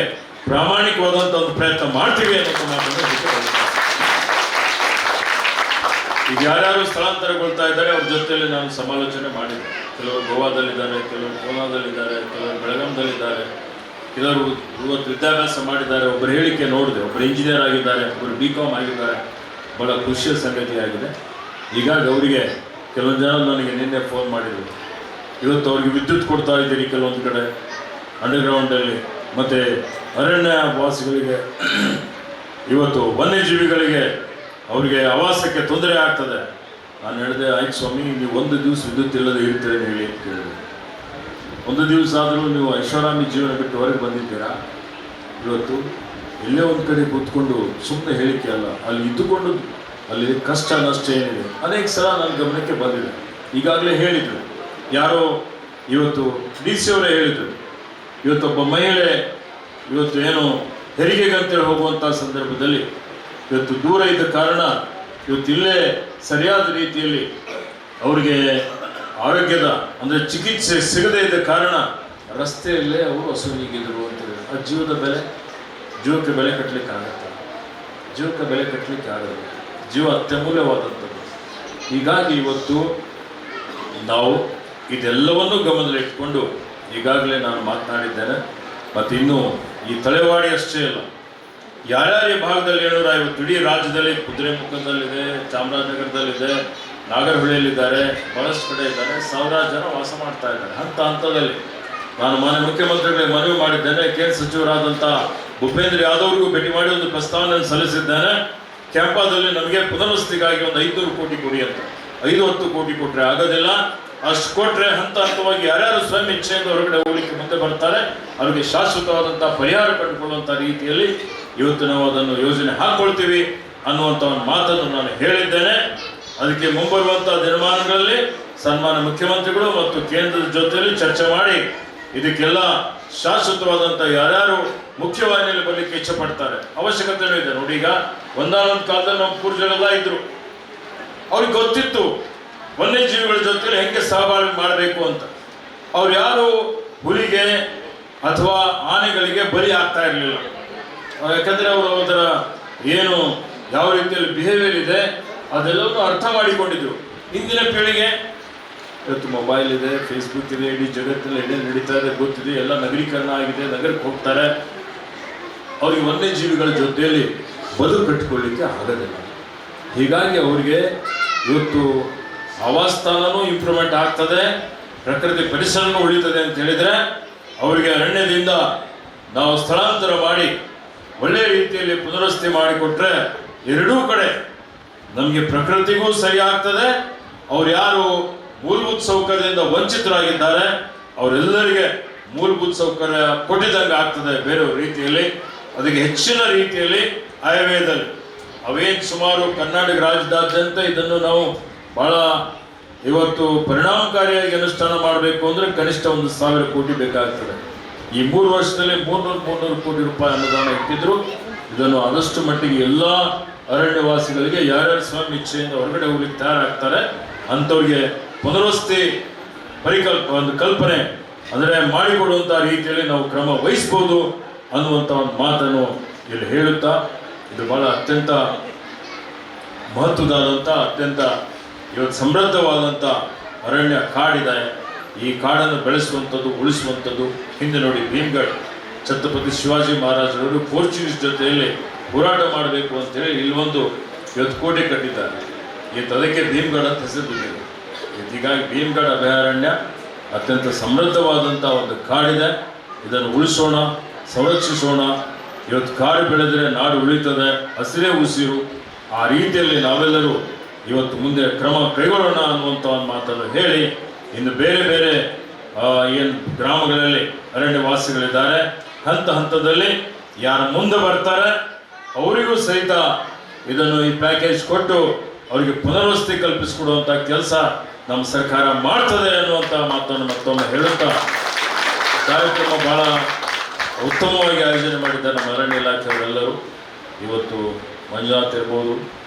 ಪ್ರಾಮಾಣಿಕವಾದಂಥ ಒಂದು ಪ್ರಯತ್ನ ಮಾಡ್ತೀವಿ ಅನ್ನೋ ಮಾತನ್ನು ಈಗ ಯಾರ್ಯಾರು ಸ್ಥಳಾಂತರಗೊಳ್ತಾ ಇದ್ದಾರೆ ಅವ್ರ ಜೊತೆಯಲ್ಲಿ ನಾನು ಸಮಾಲೋಚನೆ ಮಾಡಿದ್ದೆ. ಕೆಲವರು ಗೋವಾದಲ್ಲಿದ್ದಾರೆ, ಕೆಲವರು ಕೋಲಾದಲ್ಲಿದ್ದಾರೆ, ಕೆಲವರು ಬೆಳಗಾಂದಲ್ಲಿದ್ದಾರೆ, ಕೆಲವರು ಇವತ್ತು ವಿದ್ಯಾಭ್ಯಾಸ ಮಾಡಿದ್ದಾರೆ. ಒಬ್ಬರು ಹೇಳಿಕೆ ನೋಡಿದೆ, ಒಬ್ಬರು ಇಂಜಿನಿಯರ್ ಆಗಿದ್ದಾರೆ, ಒಬ್ಬರು BCom ಆಗಿದ್ದಾರೆ. ಭಾಳ ಖುಷಿಯ ಸಂಗತಿ ಆಗಿದೆ. ಹೀಗಾಗಿ ಅವರಿಗೆ ಕೆಲವೊಂದು ಜನ ನನಗೆ ನಿನ್ನೆ ಫೋನ್ ಮಾಡಿದರು, ಇವತ್ತು ಅವ್ರಿಗೆ ವಿದ್ಯುತ್ ಕೊಡ್ತಾ ಇದ್ದೀರಿ ಕೆಲವೊಂದು ಕಡೆ ಅಂಡರ್ಗ್ರೌಂಡಲ್ಲಿ, ಮತ್ತು ಅರಣ್ಯ ವಾಸಿಗಳಿಗೆ ಇವತ್ತು ವನ್ಯಜೀವಿಗಳಿಗೆ ಅವರಿಗೆ ಆವಾಸಕ್ಕೆ ತೊಂದರೆ ಆಗ್ತದೆ. ನಾನು ಹೇಳಿದೆ, ಆಯ್ತು ಸ್ವಾಮಿ, ನೀವು 1 ದಿವಸ ವಿದ್ಯುತ್ ಇಲ್ಲದೆ ಇರ್ತೀರೇನು ಹೇಳಿ ಅಂತ ಕೇಳಿದೆ. 1 ದಿವಸ ಆದರೂ ನೀವು ಐಷಾರಾಮಿ ಜೀವನ ಬಿಟ್ಟು ಹೊರಗೆ ಬಂದಿದ್ದೀರಾ? ಇವತ್ತು ಎಲ್ಲೇ ಒಂದು ಕಡೆ ಕೂತ್ಕೊಂಡು ಸುಮ್ಮನೆ ಹೇಳಿಕೆ ಅಲ್ಲ, ಅಲ್ಲಿ ಇದ್ದುಕೊಂಡು ಅಲ್ಲಿ ಕಷ್ಟ ನಷ್ಟ ಏನಿದೆ ಅನೇಕ ಸಲ ನನ್ನ ಗಮನಕ್ಕೆ ಬಂದಿದೆ. ಈಗಾಗಲೇ ಹೇಳಿದರು, ಯಾರೋ ಇವತ್ತು DC ಅವರೇ ಹೇಳಿದರು, ಇವತ್ತೊಬ್ಬ ಮಹಿಳೆ ಇವತ್ತು ಏನು ಹೆರಿಗೆಗಂತೇಳಿ ಹೋಗುವಂಥ ಸಂದರ್ಭದಲ್ಲಿ ಇವತ್ತು ದೂರ ಇದ್ದ ಕಾರಣ ಇವತ್ತು ಇಲ್ಲೇ ಸರಿಯಾದ ರೀತಿಯಲ್ಲಿ ಅವರಿಗೆ ಆರೋಗ್ಯದ ಅಂದರೆ ಚಿಕಿತ್ಸೆ ಸಿಗದೇ ಇದ್ದ ಕಾರಣ ರಸ್ತೆಯಲ್ಲೇ ಅವರು ಹಸುವಿಗಿದ್ರು ಅಂತೇಳಿ. ಆ ಜೀವಕ್ಕೆ ಬೆಲೆ ಕಟ್ಟಲಿಕ್ಕೆ ಆಗುತ್ತೆ, ಜೀವಕ್ಕೆ ಬೆಲೆ ಕಟ್ಟಲಿಕ್ಕೆ ಆಗಲ್ಲ. ಜೀವ ಅತ್ಯಮೂಲ್ಯವಾದಂಥದ್ದು. ಹೀಗಾಗಿ ಇವತ್ತು ನಾವು ಇದೆಲ್ಲವನ್ನೂ ಗಮನದಲ್ಲಿಟ್ಕೊಂಡು ಈಗಾಗಲೇ ನಾನು ಮಾತನಾಡಿದ್ದೇನೆ. ಮತ್ತು ಇನ್ನೂ ಈ ತಳೆವಾಡಿ ಅಷ್ಟೇ ಅಲ್ಲ, ಯಾರ್ಯಾರ ಈ ಭಾಗದಲ್ಲಿ 750 ಇಡೀ ರಾಜ್ಯದಲ್ಲಿ ಕುದುರೆಮುಖದಲ್ಲಿದೆ, ಚಾಮರಾಜನಗರದಲ್ಲಿದೆ, ನಾಗರಹೊಳೆಯಲ್ಲಿದ್ದಾರೆ, ಬಹಳಷ್ಟು ಕಡೆ ಇದ್ದಾರೆ, ಸಾವಿರಾರು ಜನ ವಾಸ ಮಾಡ್ತಾ ಇದ್ದಾರೆ. ಹಂತದಲ್ಲಿ ನಾನು ಮಾನ್ಯ ಮುಖ್ಯಮಂತ್ರಿಗಳಿಗೆ ಮನವಿ ಮಾಡಿದ್ದೇನೆ, ಕೇಂದ್ರ ಸಚಿವರಾದಂಥ ಭೂಪೇಂದ್ರ ಯಾದವ್ರಿಗೂ ಭೇಟಿ ಮಾಡಿ ಒಂದು ಪ್ರಸ್ತಾವನೆಯನ್ನು ಸಲ್ಲಿಸಿದ್ದೇನೆ. ಕ್ಯಾಂಪಾದಲ್ಲಿ ನಮಗೆ ಪುನರ್ವಸತಿಗಾಗಿ ಒಂದು 500 ಕೋಟಿ ಕೊಡಿ ಅಂತ. 5-10 ಕೋಟಿ ಕೊಟ್ಟರೆ ಆಗೋದಿಲ್ಲ, ಅಷ್ಟು ಕೊಟ್ಟರೆ ಹಂತವಾಗಿ ಯಾರ್ಯಾರು ಸ್ವಯಂ ಇಚ್ಛೆಯಿಂದ ಹೊರಗಡೆ ಹೋಗ್ಲಿಕ್ಕೆ ಮುಂದೆ ಬರ್ತಾರೆ ಅವರಿಗೆ ಶಾಶ್ವತವಾದಂಥ ಪರಿಹಾರ ಕಂಡುಕೊಳ್ಳುವಂಥ ರೀತಿಯಲ್ಲಿ ಇವತ್ತು ನಾವು ಅದನ್ನು ಯೋಜನೆ ಹಾಕ್ಕೊಳ್ತೀವಿ ಅನ್ನುವಂಥ ಒಂದು ಮಾತನ್ನು ನಾನು ಹೇಳಿದ್ದೇನೆ. ಅದಕ್ಕೆ ಮುಂಬರುವಂಥ ದಿನಮಾನಗಳಲ್ಲಿ ಸನ್ಮಾನ್ಯ ಮುಖ್ಯಮಂತ್ರಿಗಳು ಮತ್ತು ಕೇಂದ್ರದ ಜೊತೆಯಲ್ಲಿ ಚರ್ಚೆ ಮಾಡಿ ಇದಕ್ಕೆಲ್ಲ ಶಾಶ್ವತವಾದಂಥ ಯಾರ್ಯಾರು ಮುಖ್ಯವಾಹಿನಿಯಲ್ಲಿ ಬರಲಿಕ್ಕೆ ಇಚ್ಛೆ ಪಡ್ತಾರೆ ಅವಶ್ಯಕತೆಯೂ ಇದೆ. ನೋಡಿ, ಈಗ ಒಂದಾನೊಂದು ಕಾಲದಲ್ಲಿ ನಮ್ಮ ಪೂರ್ವಜರೆಲ್ಲ ಇದ್ರು, ಅವ್ರಿಗೆ ಗೊತ್ತಿತ್ತು ವನ್ಯಜೀವಿಗಳ ಜೊತೆಲಿ ಹೆಂಗೆ ಸಹಬಾಳ್ವೆ ಮಾಡಬೇಕು ಅಂತ. ಅವ್ರು ಯಾರು ಹುಲಿಗೆ ಅಥವಾ ಆನೆಗಳಿಗೆ ಬಲಿ ಆಗ್ತಾ ಇರಲಿಲ್ಲ, ಯಾಕಂದರೆ ಅವರು ಅದರ ಏನು ಯಾವ ರೀತಿಯಲ್ಲಿ ಬಿಹೇವಿಯರ್ ಇದೆ ಅದೆಲ್ಲವನ್ನೂ ಅರ್ಥ ಮಾಡಿಕೊಂಡಿದ್ರು. ಇಂದಿನ ಪೀಳಿಗೆ ಇವತ್ತು ಮೊಬೈಲ್ ಇದೆ, ಫೇಸ್ಬುಕ್ ಇದೆ, ಇಡೀ ಜಗತ್ತಿನಲ್ಲಿ ಏನೇನು ನಡೀತಾ ಇದೆ ಗೊತ್ತಿದೆ, ಎಲ್ಲ ನಗರೀಕರಣ ಆಗಿದೆ, ನಗರಕ್ಕೆ ಹೋಗ್ತಾರೆ. ಅವ್ರಿಗೆ ವನ್ಯಜೀವಿಗಳ ಜೊತೆಯಲ್ಲಿ ಬದುಕು ಕಟ್ಟಿಕೊಳ್ಳಿಕ್ಕೆ ಆಗೋದಿಲ್ಲ. ಹೀಗಾಗಿ ಅವರಿಗೆ ಇವತ್ತು ಆವಾಸಸ್ಥಾನವೂ ಇಂಪ್ರೂವ್ಮೆಂಟ್ ಆಗ್ತದೆ, ಪ್ರಕೃತಿ ಪರಿಸರನೂ ಉಳಿತದೆ ಅಂತ ಹೇಳಿದರೆ ಅವರಿಗೆ ಅರಣ್ಯದಿಂದ ನಾವು ಸ್ಥಳಾಂತರ ಮಾಡಿ ಒಳ್ಳೆಯ ರೀತಿಯಲ್ಲಿ ಪುನರ್ವಸತಿ ಮಾಡಿಕೊಟ್ರೆ ಎರಡೂ ಕಡೆ ನಮಗೆ ಪ್ರಕೃತಿಗೂ ಸರಿ ಆಗ್ತದೆ. ಅವ್ರು ಯಾರು ಮೂಲಭೂತ ಸೌಕರ್ಯದಿಂದ ವಂಚಿತರಾಗಿದ್ದಾರೆ ಅವರೆಲ್ಲರಿಗೆ ಮೂಲಭೂತ ಸೌಕರ್ಯ ಕೊಟ್ಟಿದ್ದಂಗೆ ಆಗ್ತದೆ ಬೇರೆ ರೀತಿಯಲ್ಲಿ. ಅದಕ್ಕೆ ಹೆಚ್ಚಿನ ರೀತಿಯಲ್ಲಿ ಆಯವ್ಯಯದಲ್ಲಿ ಅವೇನು ಸುಮಾರು ಕರ್ನಾಟಕ ರಾಜ್ಯದಾದ್ಯಂತ ಇದನ್ನು ನಾವು ಭಾಳ ಇವತ್ತು ಪರಿಣಾಮಕಾರಿಯಾಗಿ ಅನುಷ್ಠಾನ ಮಾಡಬೇಕು ಅಂದರೆ ಕನಿಷ್ಠ 1,000 ಕೋಟಿ ಬೇಕಾಗ್ತದೆ. ಈ 3 ವರ್ಷದಲ್ಲಿ 300 ಕೋಟಿ ರೂಪಾಯಿ ಅನುದಾನ ಇಟ್ಟಿದ್ರು. ಇದನ್ನು ಆದಷ್ಟು ಮಟ್ಟಿಗೆ ಎಲ್ಲ ಅರಣ್ಯವಾಸಿಗಳಿಗೆ ಯಾರ್ಯಾರು ಸ್ವಯಂ ಇಚ್ಛೆಯಿಂದ ಹೊರಗಡೆ ಹೋಗ್ಲಿಕ್ಕೆ ತಯಾರಾಗ್ತಾರೆ ಅಂಥವ್ರಿಗೆ ಪುನರ್ವಸತಿ ಒಂದು ಕಲ್ಪನೆ ಅಂದರೆ ಮಾಡಿಕೊಡುವಂಥ ರೀತಿಯಲ್ಲಿ ನಾವು ಕ್ರಮ ವಹಿಸ್ಬೋದು ಅನ್ನುವಂಥ ಒಂದು ಮಾತನ್ನು ಇಲ್ಲಿ ಹೇಳುತ್ತಾ, ಇದು ಭಾಳ ಅತ್ಯಂತ ಮಹತ್ವದಾದಂಥ ಅತ್ಯಂತ ಇವತ್ತು ಸಮೃದ್ಧವಾದಂಥ ಅರಣ್ಯ ಕಾಡಿದೆ. ಈ ಕಾಡನ್ನು ಬೆಳೆಸುವಂಥದ್ದು ಉಳಿಸುವಂಥದ್ದು. ಹಿಂದೆ ನೋಡಿ ಭೀಮ್ಗಢ್ ಛತ್ರಪತಿ ಶಿವಾಜಿ ಮಹಾರಾಜರವರು ಪೋರ್ಚುಗೀಸ್ ಜೊತೆಯಲ್ಲಿ ಹೋರಾಟ ಮಾಡಬೇಕು ಅಂತೇಳಿ ಇಲ್ಲೊಂದು ಇವತ್ತು ಕೋಟೆ ಕಟ್ಟಿದ್ದಾರೆ. ಅದಕ್ಕೆ ಭೀಮ್ಗಢ್ ಅಂತ ಹೆಸರು ಬಿಟ್ಟಿದೆ. ಹೀಗಾಗಿ ಭೀಮ್ಗಢ್ ಅಭಯಾರಣ್ಯ ಅತ್ಯಂತ ಸಮೃದ್ಧವಾದಂಥ ಒಂದು ಕಾಡಿದೆ. ಇದನ್ನು ಉಳಿಸೋಣ, ಸಂರಕ್ಷಿಸೋಣ. ಇವತ್ತು ಕಾಡು ಬೆಳೆದರೆ ನಾಡು ಉಳಿತದೆ, ಹಸಿರೇ ಉಸಿರು. ಆ ರೀತಿಯಲ್ಲಿ ನಾವೆಲ್ಲರೂ ಇವತ್ತು ಮುಂದೆ ಕ್ರಮ ಕೈಗೊಳ್ಳೋಣ ಅನ್ನುವಂಥ ಒಂದು ಮಾತನ್ನು ಹೇಳಿ, ಇನ್ನು ಬೇರೆ ಬೇರೆ ಏನು ಗ್ರಾಮಗಳಲ್ಲಿ ಅರಣ್ಯವಾಸಿಗಳಿದ್ದಾರೆ, ಹಂತ ಹಂತದಲ್ಲಿ ಯಾರು ಮುಂದೆ ಬರ್ತಾರೆ ಅವರಿಗೂ ಸಹಿತ ಇದನ್ನು ಈ ಪ್ಯಾಕೇಜ್ ಕೊಟ್ಟು ಅವರಿಗೆ ಪುನರ್ವಸತಿ ಕಲ್ಪಿಸಿಕೊಡುವಂಥ ಕೆಲಸ ನಮ್ಮ ಸರ್ಕಾರ ಮಾಡ್ತದೆ ಅನ್ನುವಂಥ ಮಾತನ್ನು ಮತ್ತೊಮ್ಮೆ ಹೇಳುತ್ತಾ, ಕಾರ್ಯಕ್ರಮ ಬಹಳ ಉತ್ತಮವಾಗಿ ಆಯೋಜನೆ ಮಾಡಿದ್ದಾರೆ ನಮ್ಮ ಅರಣ್ಯ ಇಲಾಖೆಯವರೆಲ್ಲರೂ. ಇವತ್ತು ಮಂಜುನಾಥ್ ಇರ್ಬೋದು,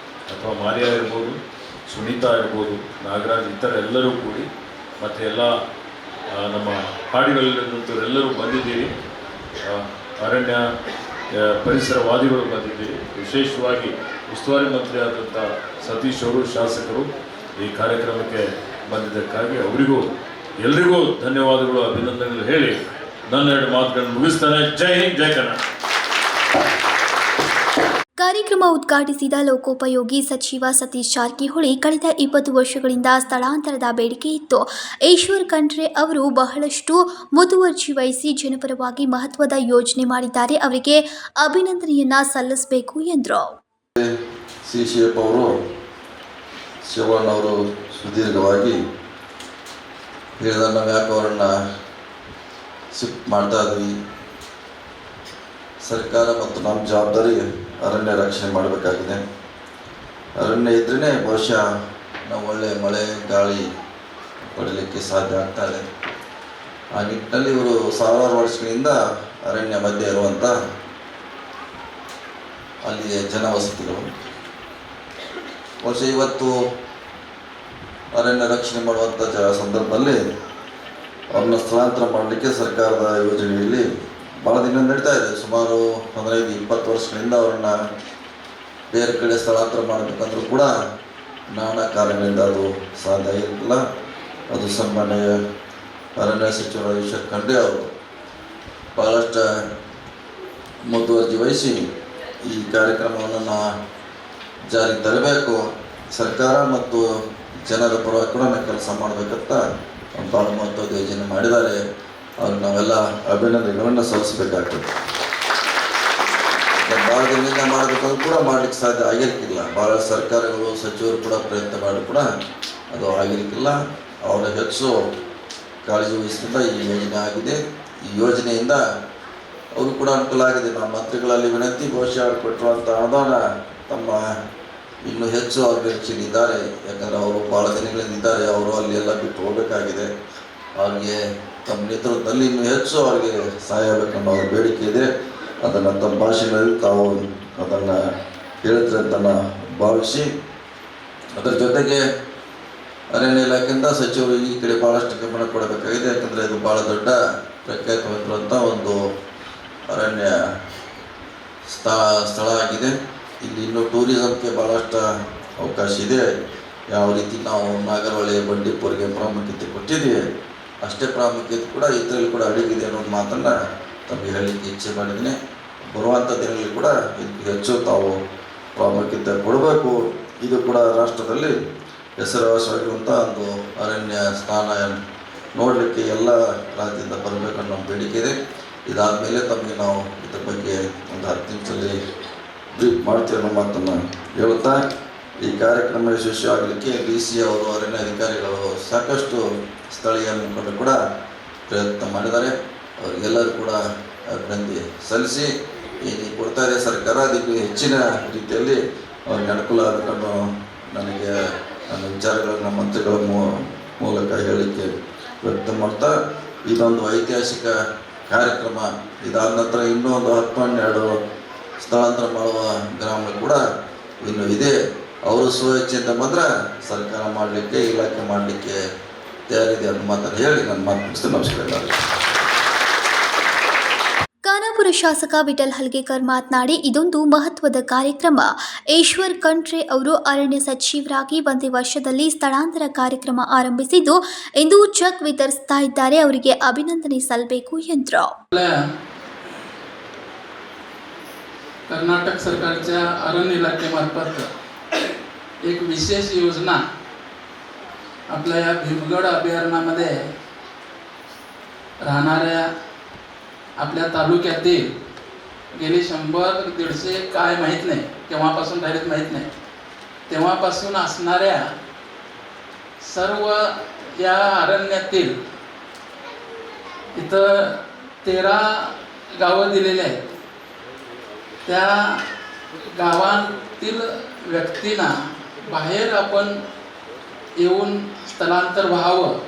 ಅಥವಾ ಮಾರಿಯಾ ಇರ್ಬೋದು, ಸುನೀತಾ ಇರ್ಬೋದು, ನಾಗರಾಜ್, ಇತರ ಎಲ್ಲರೂ ಕೂಡಿ, ಮತ್ತು ಎಲ್ಲ ನಮ್ಮ ಹಾಡಿಗಳಲ್ಲಿರುವಂಥವರೆಲ್ಲರೂ ಬಂದಿದ್ದೀರಿ. ಅರಣ್ಯ ಪರಿಸರವಾದಿಗಳು ಬಂದಿದ್ದೀರಿ. ವಿಶೇಷವಾಗಿ ಉಸ್ತುವಾರಿ ಮಂತ್ರಿ ಆದಂಥ ಸತೀಶ್ ಅವರು, ಶಾಸಕರು ಈ ಕಾರ್ಯಕ್ರಮಕ್ಕೆ ಬಂದಿದ್ದಕ್ಕಾಗಿ ಅವರಿಗೂ ಎಲ್ರಿಗೂ ಧನ್ಯವಾದಗಳು, ಅಭಿನಂದನೆಗಳು ಹೇಳಿ ನನ್ನ 2 ಮಾತುಗಳನ್ನು ಮುಗಿಸ್ತಾನೆ. ಜೈ ಹಿಂದ್, ಜೈ ಕನ್ನಡ. ಕಾರ್ಯಕ್ರಮ ಉದ್ಘಾಟಿಸಿದ ಲೋಕೋಪಯೋಗಿ ಸಚಿವ ಸತೀಶ್ ಜಾರಕಿಹೊಳಿ, ಕಳೆದ 20 ವರ್ಷಗಳಿಂದ ಸ್ಥಳಾಂತರದ ಬೇಡಿಕೆ ಇತ್ತು. ಈಶ್ವರ್ ಖಂಡ್ರೆ ಅವರು ಬಹಳಷ್ಟು ಮುತುವರ್ಜಿ ವಹಿಸಿ ಜನಪರವಾಗಿ ಮಹತ್ವದ ಯೋಜನೆ ಮಾಡಿದ್ದಾರೆ. ಅವರಿಗೆ ಅಭಿನಂದನೆಯನ್ನ ಸಲ್ಲಿಸಬೇಕು ಎಂದರು. ಸಿಶಿಎಫ್ ಅವರು, ಶಿವಣ್ಣ ಅವರು ಸುದೀರ್ಘವಾಗಿ ಹೇಳಿದ, ನಾವು ಯಾಕೆ ಅವರನ್ನು ಶಿಫ್ಟ್ ಮಾಡ್ತಾ ಇದ್ವಿ, ಸರ್ಕಾರ ಮತ್ತು ನಮ್ಮ ಜವಾಬ್ದಾರಿ ಅರಣ್ಯ ರಕ್ಷಣೆ ಮಾಡಬೇಕಾಗಿದೆ. ಅರಣ್ಯ ಇದ್ರೇ ಬಹುಶಃ ನಾವು ಒಳ್ಳೆಯ ಮಳೆ ಗಾಳಿ ಪಡೀಲಿಕ್ಕೆ ಸಾಧ್ಯ ಆಗ್ತಾ ಇದೆ. ಆ ನಿಟ್ಟಿನಲ್ಲಿ ಇವರು ಸಾವಿರಾರು ವರ್ಷಗಳಿಂದ ಅರಣ್ಯ ಮಧ್ಯೆ ಇರುವಂಥ ಅಲ್ಲಿಯ ಜನವಸತಿಗಳು ಬಹುಶಃ ಇವತ್ತು ಅರಣ್ಯ ರಕ್ಷಣೆ ಮಾಡುವಂಥ ಸಂದರ್ಭದಲ್ಲಿ ಅವ್ರನ್ನ ಸ್ಥಳಾಂತರ ಮಾಡಲಿಕ್ಕೆ ಸರ್ಕಾರದ ಯೋಜನೆಯಲ್ಲಿ ಭಾಳ ದಿನ ನಡೀತಾ ಇದೆ. ಸುಮಾರು 15-20 ವರ್ಷಗಳಿಂದ ಅವ್ರನ್ನ ಬೇರೆ ಕಡೆ ಸ್ಥಳಾಂತರ ಮಾಡಬೇಕಂದ್ರೂ ಕೂಡ ನಾನಾ ಕಾರಣಗಳಿಂದ ಅದು ಸಾಧ್ಯ ಆಗಿರಲಿಲ್ಲ. ಅದು ಸನ್ಮಾನ್ಯ ಅರಣ್ಯ ಸಚಿವರ ಈಶ್ವರ್ ಖಂಡ್ರೆ ಅವರು ಭಾಳಷ್ಟು ಮುತುವರ್ಜಿ ವಹಿಸಿ ಈ ಕಾರ್ಯಕ್ರಮವನ್ನು ಜಾರಿಗೆ ತರಬೇಕು, ಸರ್ಕಾರ ಮತ್ತು ಜನರ ಪರವಾಗಿ ಕೂಡ ಕೆಲಸ ಮಾಡಬೇಕಂತ ಭಾಳ ಮಹತ್ವದ ಯೋಜನೆ ಮಾಡಿದ್ದಾರೆ. ಅವ್ರಿಗೆ ನಾವೆಲ್ಲ ಅಭಿನಂದನೆಗಳನ್ನು ಸಲ್ಲಿಸಬೇಕಾಗ್ತದೆ. ಭಾಳ ದಿನದಿಂದ ಮಾಡಬೇಕಂದ್ರೂ ಕೂಡ ಮಾಡಲಿಕ್ಕೆ ಸಾಧ್ಯ ಆಗಿರ್ಕಿಲ್ಲ. ಭಾಳ ಸರ್ಕಾರಗಳು, ಸಚಿವರು ಕೂಡ ಪ್ರಯತ್ನ ಮಾಡಿ ಕೂಡ ಅದು ಆಗಿರ್ಕಿಲ್ಲ. ಅವರ ಹೆಚ್ಚು ಕಾಳಜಿ ವಹಿಸಿದ ಈ ಯೋಜನೆ ಆಗಿದೆ. ಈ ಯೋಜನೆಯಿಂದ ಅವರು ಕೂಡ ಅನುಕೂಲ ಆಗಿದೆ. ನಮ್ಮ ಮಂತ್ರಿಗಳಲ್ಲಿ ವಿನಂತಿ, ಬಹುಶಃ ಅವ್ರು ಕೊಟ್ಟಿರುವಂಥ ಅನುದಾನ ತಮ್ಮ ಇನ್ನೂ ಹೆಚ್ಚು ಅವ್ರ ನಿರೀಕ್ಷೆಗಿದ್ದಾರೆ. ಯಾಕಂದರೆ ಅವರು ಭಾಳ ದಿನಗಳಿಂದ ಇದ್ದಾರೆ, ಅವರು ಅಲ್ಲಿ ಎಲ್ಲ ಬಿಟ್ಟು ಹೋಗಬೇಕಾಗಿದೆ. ಅವ್ರಿಗೆ ತಮ್ಮ ನೇತೃತ್ವದಲ್ಲಿ ಇನ್ನೂ ಹೆಚ್ಚು ಅವರಿಗೆ ಸಹಾಯ ಆಗಬೇಕನ್ನೋ ಅವ್ರ ಬೇಡಿಕೆ ಇದೆ. ಅದನ್ನು ತಮ್ಮ ಭಾಷೆಗಳಲ್ಲಿ ತಾವು ಅದನ್ನು ಹೇಳ್ತಾರೆ ಅಂತ ಭಾವಿಸಿ, ಅದರ ಜೊತೆಗೆ ಅರಣ್ಯ ಇಲಾಖೆಯಿಂದ ಸಚಿವರು ಈ ಕಡೆ ಭಾಳಷ್ಟು ಗಮನ ಕೊಡಬೇಕಾಗಿದೆ. ಯಾಕಂದರೆ ಇದು ಭಾಳ ದೊಡ್ಡ ಪ್ರಖ್ಯಾತವಾಗಿರುವಂಥ ಒಂದು ಅರಣ್ಯ ಸ್ಥಳ ಆಗಿದೆ. ಇಲ್ಲಿ ಇನ್ನೂ ಟೂರಿಸಮ್ಗೆ ಭಾಳಷ್ಟು ಅವಕಾಶ ಇದೆ. ಯಾವ ರೀತಿ ನಾವು ನಾಗರಹೊಳೆ, ಬಂಡೀಪುರಿಗೆ ಪ್ರಾಮುಖ್ಯತೆ ಕೊಟ್ಟಿದ್ದೀವಿ, ಅಷ್ಟೇ ಪ್ರಾಮುಖ್ಯತೆ ಕೂಡ ಇದರಲ್ಲಿ ಕೂಡ ಅಡಗಿದೆ ಅನ್ನೋದು ಮಾತನ್ನು ತಮಗೆ ಹೇಳಲಿಕ್ಕೆ ಇಚ್ಛೆ ಮಾಡಿದ್ದೀನಿ. ಬರುವಂಥ ದಿನಗಳಲ್ಲಿ ಕೂಡ ಇದಕ್ಕೆ ಹೆಚ್ಚು ತಾವು ಪ್ರಾಮುಖ್ಯತೆ ಕೊಡಬೇಕು. ಇದು ಕೂಡ ರಾಷ್ಟ್ರದಲ್ಲಿ ಹೆಸರುವಾಸಿಯಾಗಿರುವಂಥ ಒಂದು ಅರಣ್ಯ ಸ್ಥಾನ ನೋಡಲಿಕ್ಕೆ ಎಲ್ಲ ರಾಜ್ಯದಿಂದ ಬರಬೇಕನ್ನೋ ಬೇಡಿಕೆ ಇದೆ. ಇದಾದ ಮೇಲೆ ತಮಗೆ ನಾವು ಇದ್ರ ಬಗ್ಗೆ ಒಂದು 10 ನಿಮಿಷದಲ್ಲಿ ಬ್ರೀಫ್ ಮಾಡ್ತೀವಿ ಅನ್ನೋ ಮಾತನ್ನು ಹೇಳುತ್ತಾ, ಈ ಕಾರ್ಯಕ್ರಮ ಯಶಸ್ವಿಯಾಗಲಿಕ್ಕೆ DC ಅವರು, ಅರಣ್ಯ ಅಧಿಕಾರಿಗಳು, ಸಾಕಷ್ಟು ಸ್ಥಳೀಯ ಮುಖಂಡರು ಕೂಡ ಪ್ರಯತ್ನ ಮಾಡಿದ್ದಾರೆ. ಅವರಿಗೆಲ್ಲರೂ ಕೂಡ ಅಭಿನಂದನೆ ಸಲ್ಲಿಸಿ, ಏನು ಕೊಡ್ತಾ ಇದೆ ಸರ್ಕಾರ ಅದಕ್ಕೆ ಹೆಚ್ಚಿನ ರೀತಿಯಲ್ಲಿ ಅವ್ರಿಗೆ ಅನುಕೂಲ ಆಗಬೇಕನ್ನೋ ನನಗೆ ನನ್ನ ವಿಚಾರಗಳನ್ನು ನಮ್ಮ ಮಂತ್ರಿಗಳ ಮೂಲಕ ಹೇಳಲಿಕ್ಕೆ ವ್ಯಕ್ತ ಮಾಡ್ತಾ, ಇದೊಂದು ಐತಿಹಾಸಿಕ ಕಾರ್ಯಕ್ರಮ. ಇದಾದ ನಂತರ ಇನ್ನೂ ಒಂದು 10-12 ಸ್ಥಳಾಂತರ ಮಾಡುವ ಗ್ರಾಮ ಕೂಡ ಇನ್ನೂ ಇದೆ. ಅವರು ಸ್ವಇಚ್ಛೆಯಿಂದ ಮಾತ್ರ ಸರ್ಕಾರ ಮಾಡಲಿಕ್ಕೆ, ಇಲಾಖೆ ಮಾಡಲಿಕ್ಕೆ ತಯಾರಿದೆ ಅನ್ನೋ ಮಾತನ್ನು ಹೇಳಿ ನನ್ನ ಮಾತು ಮುಗಿಸ್ತೇನೆ. ನಮಸ್ಕಾರ. ಖಾನಾಪುರ ಶಾಸಕ ವಿಠಲ್ ಹಲ್ಗೇಕರ್ ಮಾತನಾಡಿ, ಇದೊಂದು ಮಹತ್ವದ ಕಾರ್ಯಕ್ರಮ. ಈಶ್ವರ್ ಖಂಡ್ರೆ ಅವರು ಅರಣ್ಯ ಸಚಿವರಾಗಿ 1 ವರ್ಷದಲ್ಲಿ ಸ್ಥಳಾಂತರ ಕಾರ್ಯಕ್ರಮ ಆರಂಭಿಸಿದ್ದು ಇಂದು ಚೆಕ್ ವಿತರಿಸ್ತಾ ಇದ್ದಾರೆ. ಅವರಿಗೆ ಅಭಿನಂದನೆ ಸಲ್ಲಬೇಕು ಎಂದರು. कर्नाटक सरकारच्या अरण्य इलाख्यामार्फत एक विशेष योजना आपल्या या भीमगड अभयारण्यामध्ये राहणाऱ्या आपल्या तालुक्यातील गेली 100-150 काय माहीत नाही, तेव्हापासून डायरेक्ट माहीत नाही, तेव्हापासून असणाऱ्या सर्व या अरण्यातील इथं 13 गावं दिलेली आहेत. त्या गावांतील व्यक्तींना बाहेर आपण येऊन स्थलांतर व्हावं,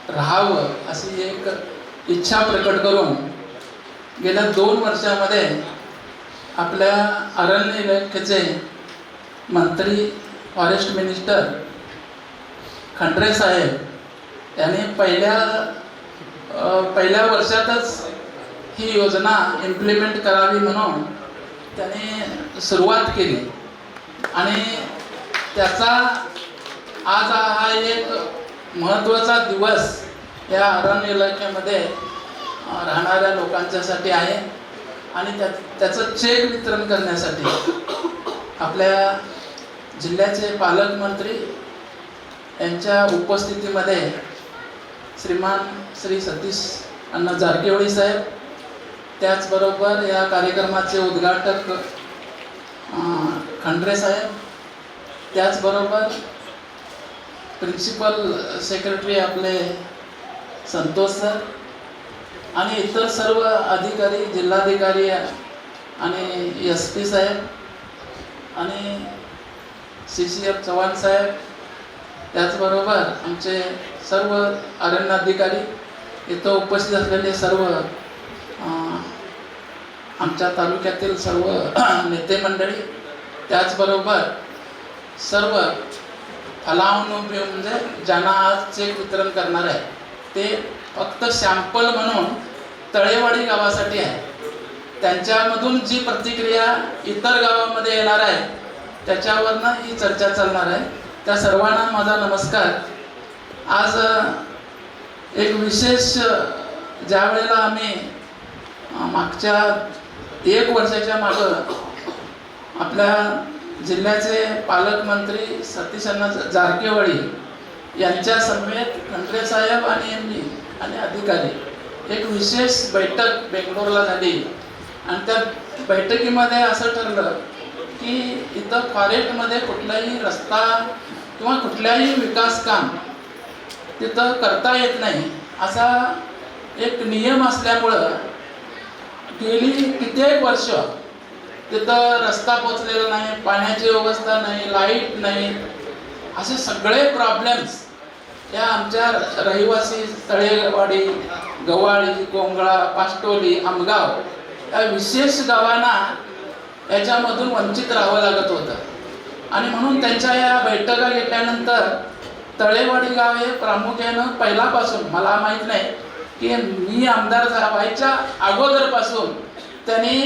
राहावं अशी एक इच्छा प्रकट करून गेल्या 2 वर्षामध्ये आपल्या अरण्य इलाख्याचे मंत्री फॉरेस्ट मिनिस्टर खंड्रे साहेब यांनी पहिल्या वर्षातच ही योजना इम्प्लिमेंट करावी म्हणून त्यांनी सुरुवात केली आणि त्याचा आज हा एक महत्त्वाचा दिवस या अरण्य इलाख्यामध्ये राहणाऱ्या लोकांच्यासाठी आहे आणि त्याचं चेक वितरण करण्यासाठी आपल्या जिल्ह्याचे पालकमंत्री यांच्या उपस्थितीमध्ये श्रीमान श्री सतीश अण्णा जारकिहोळी साहेब, त्याचबरोबर या कार्यक्रमाचे उद्घाटक खंड्रे साहेब, त्याचबरोबर प्रिन्सिपल सेक्रेटरी आपले संतोष सर आणि इतर सर्व अधिकारी, जिल्हाधिकारी आणि SP साहेब आणि CCF चव्हाण साहेब, त्याचबरोबर आमचे सर्व अरण्याधिकारी, इथं उपस्थित असलेले सर्व आमच्या तालुक्यातील सर्व नेते मंडळी, त्याचबरोबर सर्व फलानुभवी म्हणजे ज्यांना आज चेक वितरण करणार आहे ते फक्त सॅम्पल म्हणून तळेवाडी गावासाठी आहे. त्यांच्यामधून जी प्रतिक्रिया इतर गावामध्ये येणार आहे त्याच्यावरनं ही चर्चा चालणार आहे. त्या सर्वांना माझा नमस्कार. आज एक विशेष ज्या वेळेला आम्ही मागच्या 1 वर्षाच्या मागं आपल्या जिल्ह्याचे पालकमंत्री सतीश अण्णा जारकिहोळी यांच्या समेत खंड्रे साहेब आणि मी आणि अधिकारी एक विशेष बैठक बेंगलोरला झाली आणि त्या बैठकीमध्ये असं ठरलं की इथं फॉरेस्टमध्ये कुठलाही रस्ता किंवा कुठल्याही विकास काम तिथं करता येत नाही असा एक नियम असल्यामुळं गेली कित्येक वर्ष तिथं रस्ता पोचलेला नाही, पाण्याची व्यवस्था नाही, लाईट नाही, असे सगळे प्रॉब्लेम्स या आमच्या रहिवासी तळेवाडी, गवाळी, कोंगळा, पास्टोली, आमगाव या विशेष गावांना याच्यामधून वंचित राहावं लागत होतं आणि म्हणून त्यांच्या या बैठका घेतल्यानंतर तळेवाडी गाव हे प्रामुख्यानं पहिल्यापासून मला माहीत नाही की मी आमदार व्हायच्या अगोदरपासून त्यांनी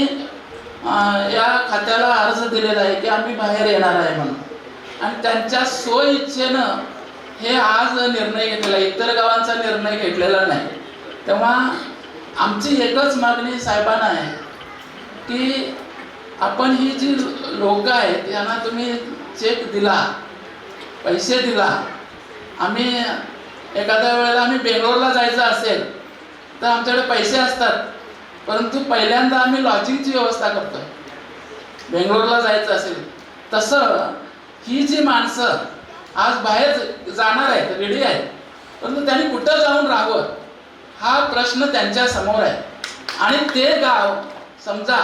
या खात्याला अर्ज दिलेला आहे की आम्ही बाहेर येणार आहे म्हणून आणि त्यांच्या स्वइच्छेनं हे आज निर्णय घेतलेला, इतर गावांचा निर्णय घेतलेला नाही. तेव्हा आमची एकच मागणी साहेबांना आहे की आपण ही जी लोक आहेत यांना तुम्ही चेक दिला, पैसे दिला, आम्ही एखाद्या वेळेला आम्ही बेंगलोरला जायचं असेल तर आमच्याकडे पैसे असतात, परंतु पहिल्यांदा आम्ही लॉजिंगची व्यवस्था करतो. बेंगलोरला जायचं असेल तसं ही जी माणसं आज बाहेर जाणार आहेत, रेडी आहेत, परंतु त्यांनी कुठं जाऊन राहावं हा प्रश्न त्यांच्या समोर आहे. आणि ते गाव समजा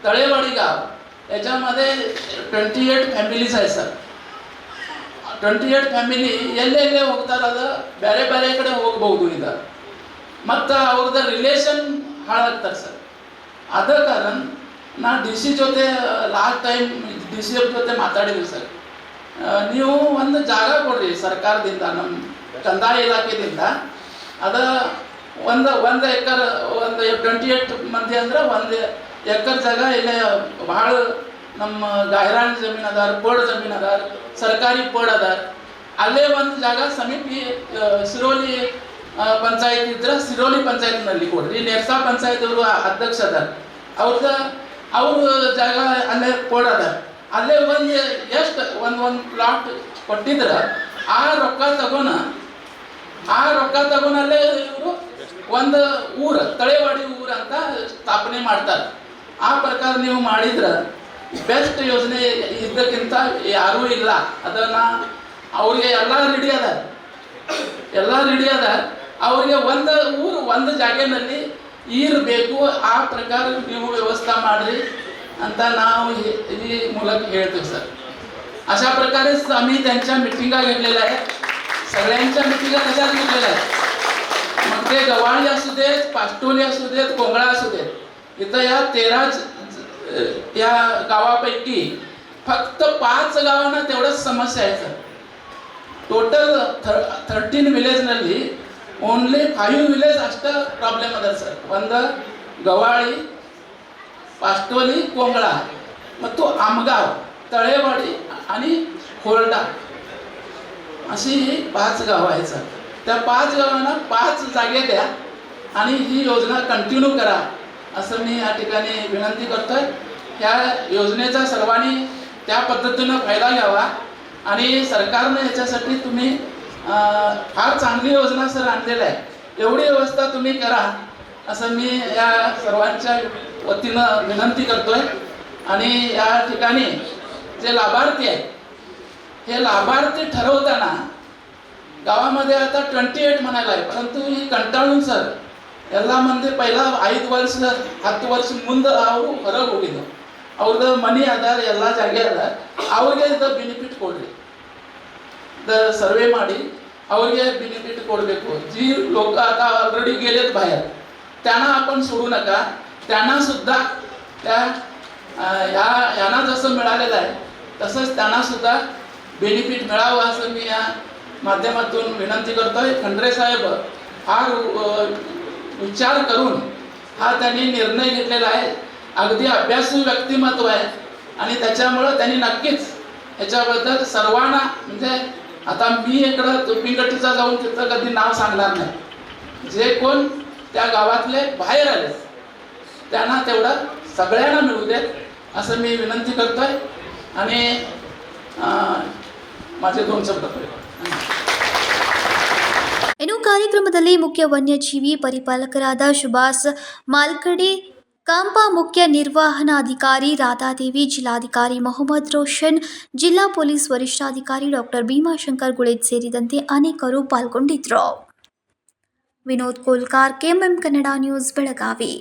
तळेवाडी गाव याच्यामध्ये 28 ಫ್ಯಾಮಿಲೀಸ್ आहे ಸರ್. 28 ಫ್ಯಾಮಿಲಿ ಎಲ್ಲೆಲ್ಲೇ ಹೋಗ್ತಾರೆ, ಅದು ಬೇರೆ ಬೇರೆ ಕಡೆ ಹೋಗ್ಬಹುದು. ಈಗ ಮತ್ತು ಅವ್ರದ್ದು ರಿಲೇಷನ್ ಹಾಳಾಗ್ತಾರೆ ಸರ್. ಅದ ಕಾರಣ ನಾ DC ಜೊತೆ ಲಾಸ್ಟ್ ಟೈಮ್ DC ಜೊತೆ ಮಾತಾಡಿದ್ವಿ ಸರ್. ನೀವು ಒಂದು ಜಾಗ ಕೊಡ್ರಿ ಸರ್ಕಾರದಿಂದ, ನಮ್ಮ ಕಂದಾಯ ಇಲಾಖೆದಿಂದ. ಅದ ಒಂದು ಎಕರ್, ಒಂದು 28 ಮಂದಿ ಅಂದ್ರೆ 1 ಎಕರ್ ಜಾಗ ಇಲ್ಲೇ ಭಾಳ ನಮ್ಮ ಗಾಯರಾನ್ ಜಮೀನು ಅದಾರ, ಪೋಡ್ ಜಮೀನು ಅದಾರ, ಸರ್ಕಾರಿ ಪೋಡ್ ಅದಾರ. ಅಲ್ಲೇ ಒಂದು ಜಾಗ ಸಮೀಪಿ ಸಿರೋಲಿ ಪಂಚಾಯತ್ ಇದ್ರೆ ಸಿರೋಲಿ ಪಂಚಾಯತ್ನಲ್ಲಿ ಕೊಡ್ರಿ. ನೆರ್ಸಾ ಪಂಚಾಯತ್ ಅವರು ಅಧ್ಯಕ್ಷ ಅದಾರ, ಅವ್ರ ಜಾಗ ಅಲ್ಲೇ ಪೋಡ್ ಅದಾರ. ಅಲ್ಲೇ ಎಷ್ಟು ಒಂದು ಪ್ಲಾಟ್ ಕೊಟ್ಟಿದ್ರೆ ಆ ರೊಕ್ಕ ತಗೋಣ ಅಲ್ಲೇ ಇವರು ಒಂದು ಊರು ತಳೇವಾಡಿ ಊರು ಅಂತ ಸ್ಥಾಪನೆ ಮಾಡ್ತಾರೆ. ಆ ಪ್ರಕಾರ ನೀವು ಮಾಡಿದ್ರೆ ಬೆಸ್ಟ್ ಯೋಜನೆ ಇದಕ್ಕಿಂತ ಯಾರೂ ಇಲ್ಲ. ಅದನ್ನು ಅವ್ರಿಗೆ ಎಲ್ಲ ರೆಡಿ ಅದ ಅವ್ರಿಗೆ ಒಂದು ಊರು ಒಂದು ಜಾಗದಲ್ಲಿ ಇರಬೇಕು. ಆ ಪ್ರಕಾರ ನೀವು व्यवस्था ಮಾಡಿರಿ ಅಂತ ನಾವು ಈ ಮೂಲಕ ಹೇಳ್ತೀವಿ सर. अशा प्रकारेच आम्ही त्यांच्या मिटिंगा घेतलेल्या आहेत. सगळ्यांच्या मिटिंगा कशा घेतलेल्या आहेत, मग ते गवाळी असू देत, पाष्टोली असू देत, कोंगळा असू देत, इथं या 13 या गावापैकी फक्त 5 गावांना तेवढंच समस्या आहे सर. ಟೋಟಲ್ 13 ವಿಲೇಜ್ನಲ್ಲಿ ಓನ್ಲಿ 5 ವಿಲೇಜ್ ಅಷ್ಟೇ ಪ್ರಾಬ್ಲಮ್ ಅದ ಸರ್. ಒಂದು ಗವಾಳಿ, पाष्टोली, कोंगळा ಮತ್ತು आमगाव, तळेवाडी आणि खोरडा अशी 5 गावं आहेत सर. त्या 5 गावांना 5 जागे द्या आणि ही योजना कंटिन्यू करा असं मी या ठिकाणी विनंती करतोय. ह्या योजनेचा सर्वांनी त्या पद्धतीनं फायदा घ्यावा आणि सरकारने याच्यासाठी तुम्ही फार चांगली योजना सर आणलेली आहे. एवढी व्यवस्था तुम्ही करा असं मी या सर्वांच्या वतीनं विनंती करतोय. आणि या ठिकाणी जे लाभार्थी आहेत हे लाभार्थी ठरवताना गावामध्ये आता 28 म्हणायला आहे, परंतु ही कंटाळून सर ಎಲ್ಲ ಮಂದಿ ಪೈಲ 5 ವರ್ಷ 10 ವರ್ಷ ಮುಂದೆ ಅವರು ಹೊರಗೆ ಹೋಗಿದ್ದು ಅವ್ರದ್ದು ಮನಿ ಅದ, ಎಲ್ಲ ಜಾಗ ಅದ, ಅವ್ರಿಗೆ ಇದು ಬೆನಿಫಿಟ್ ಕೊಡ್ರಿ. सर्वे ಮಾಡಿ ಅವ್ರಿಗೆ बेनिफिट ಕೊಡಬೇಕು. जी लोक आता ऑलरेडी गेलेत बाहेर त्यांना आपण सोडू नका. त्यांना सुद्धा त्या यांना जसं मिळालेलं आहे तसंच त्यांना सुद्धा बेनिफिट मिळावं असं मी या माध्यमातून विनंती करतोय. खंडरे साहेब फार विचार करून हा त्यांनी निर्णय घेतलेला आहे. अगदी अभ्यासू व्यक्तिमत्व आहे आणि त्याच्यामुळं त्यांनी नक्कीच याच्याबद्दल सर्वांना, म्हणजे आता मी इकडं पिंगटीचा जाऊन तिथं कधी नाव सांगणार नाही. जे कोण त्या गावातले बाहेर आले त्यांना तेवढं सगळ्यांना मिळू देत असं मी विनंती करतोय. आणि माझे 2 शब्द ಇನ್ನು ಕಾರ್ಯಕ್ರಮದಲ್ಲಿ ಮುಖ್ಯ ವನ್ಯಜೀವಿ ಪರಿಪಾಲಕರಾದ ಸುಭಾಸ್ ಮಾಲ್ಕಡೆ, ಕಾಂಪಾ ಮುಖ್ಯ ನಿರ್ವಹಣಾಧಿಕಾರಿ ರಾಧಾದೇವಿ, ಜಿಲ್ಲಾಧಿಕಾರಿ ಮೊಹಮ್ಮದ್ ರೋಷನ್, ಜಿಲ್ಲಾ ಪೊಲೀಸ್ ವರಿಷ್ಠಾಧಿಕಾರಿ ಡಾಕ್ಟರ್ ಭೀಮಾಶಂಕರ್ ಗುಳೇದ್ ಸೇರಿದಂತೆ ಅನೇಕರು ಪಾಲ್ಗೊಂಡಿದ್ದರು. Vinod Kolkar, KMM Kannada news, Belagavi.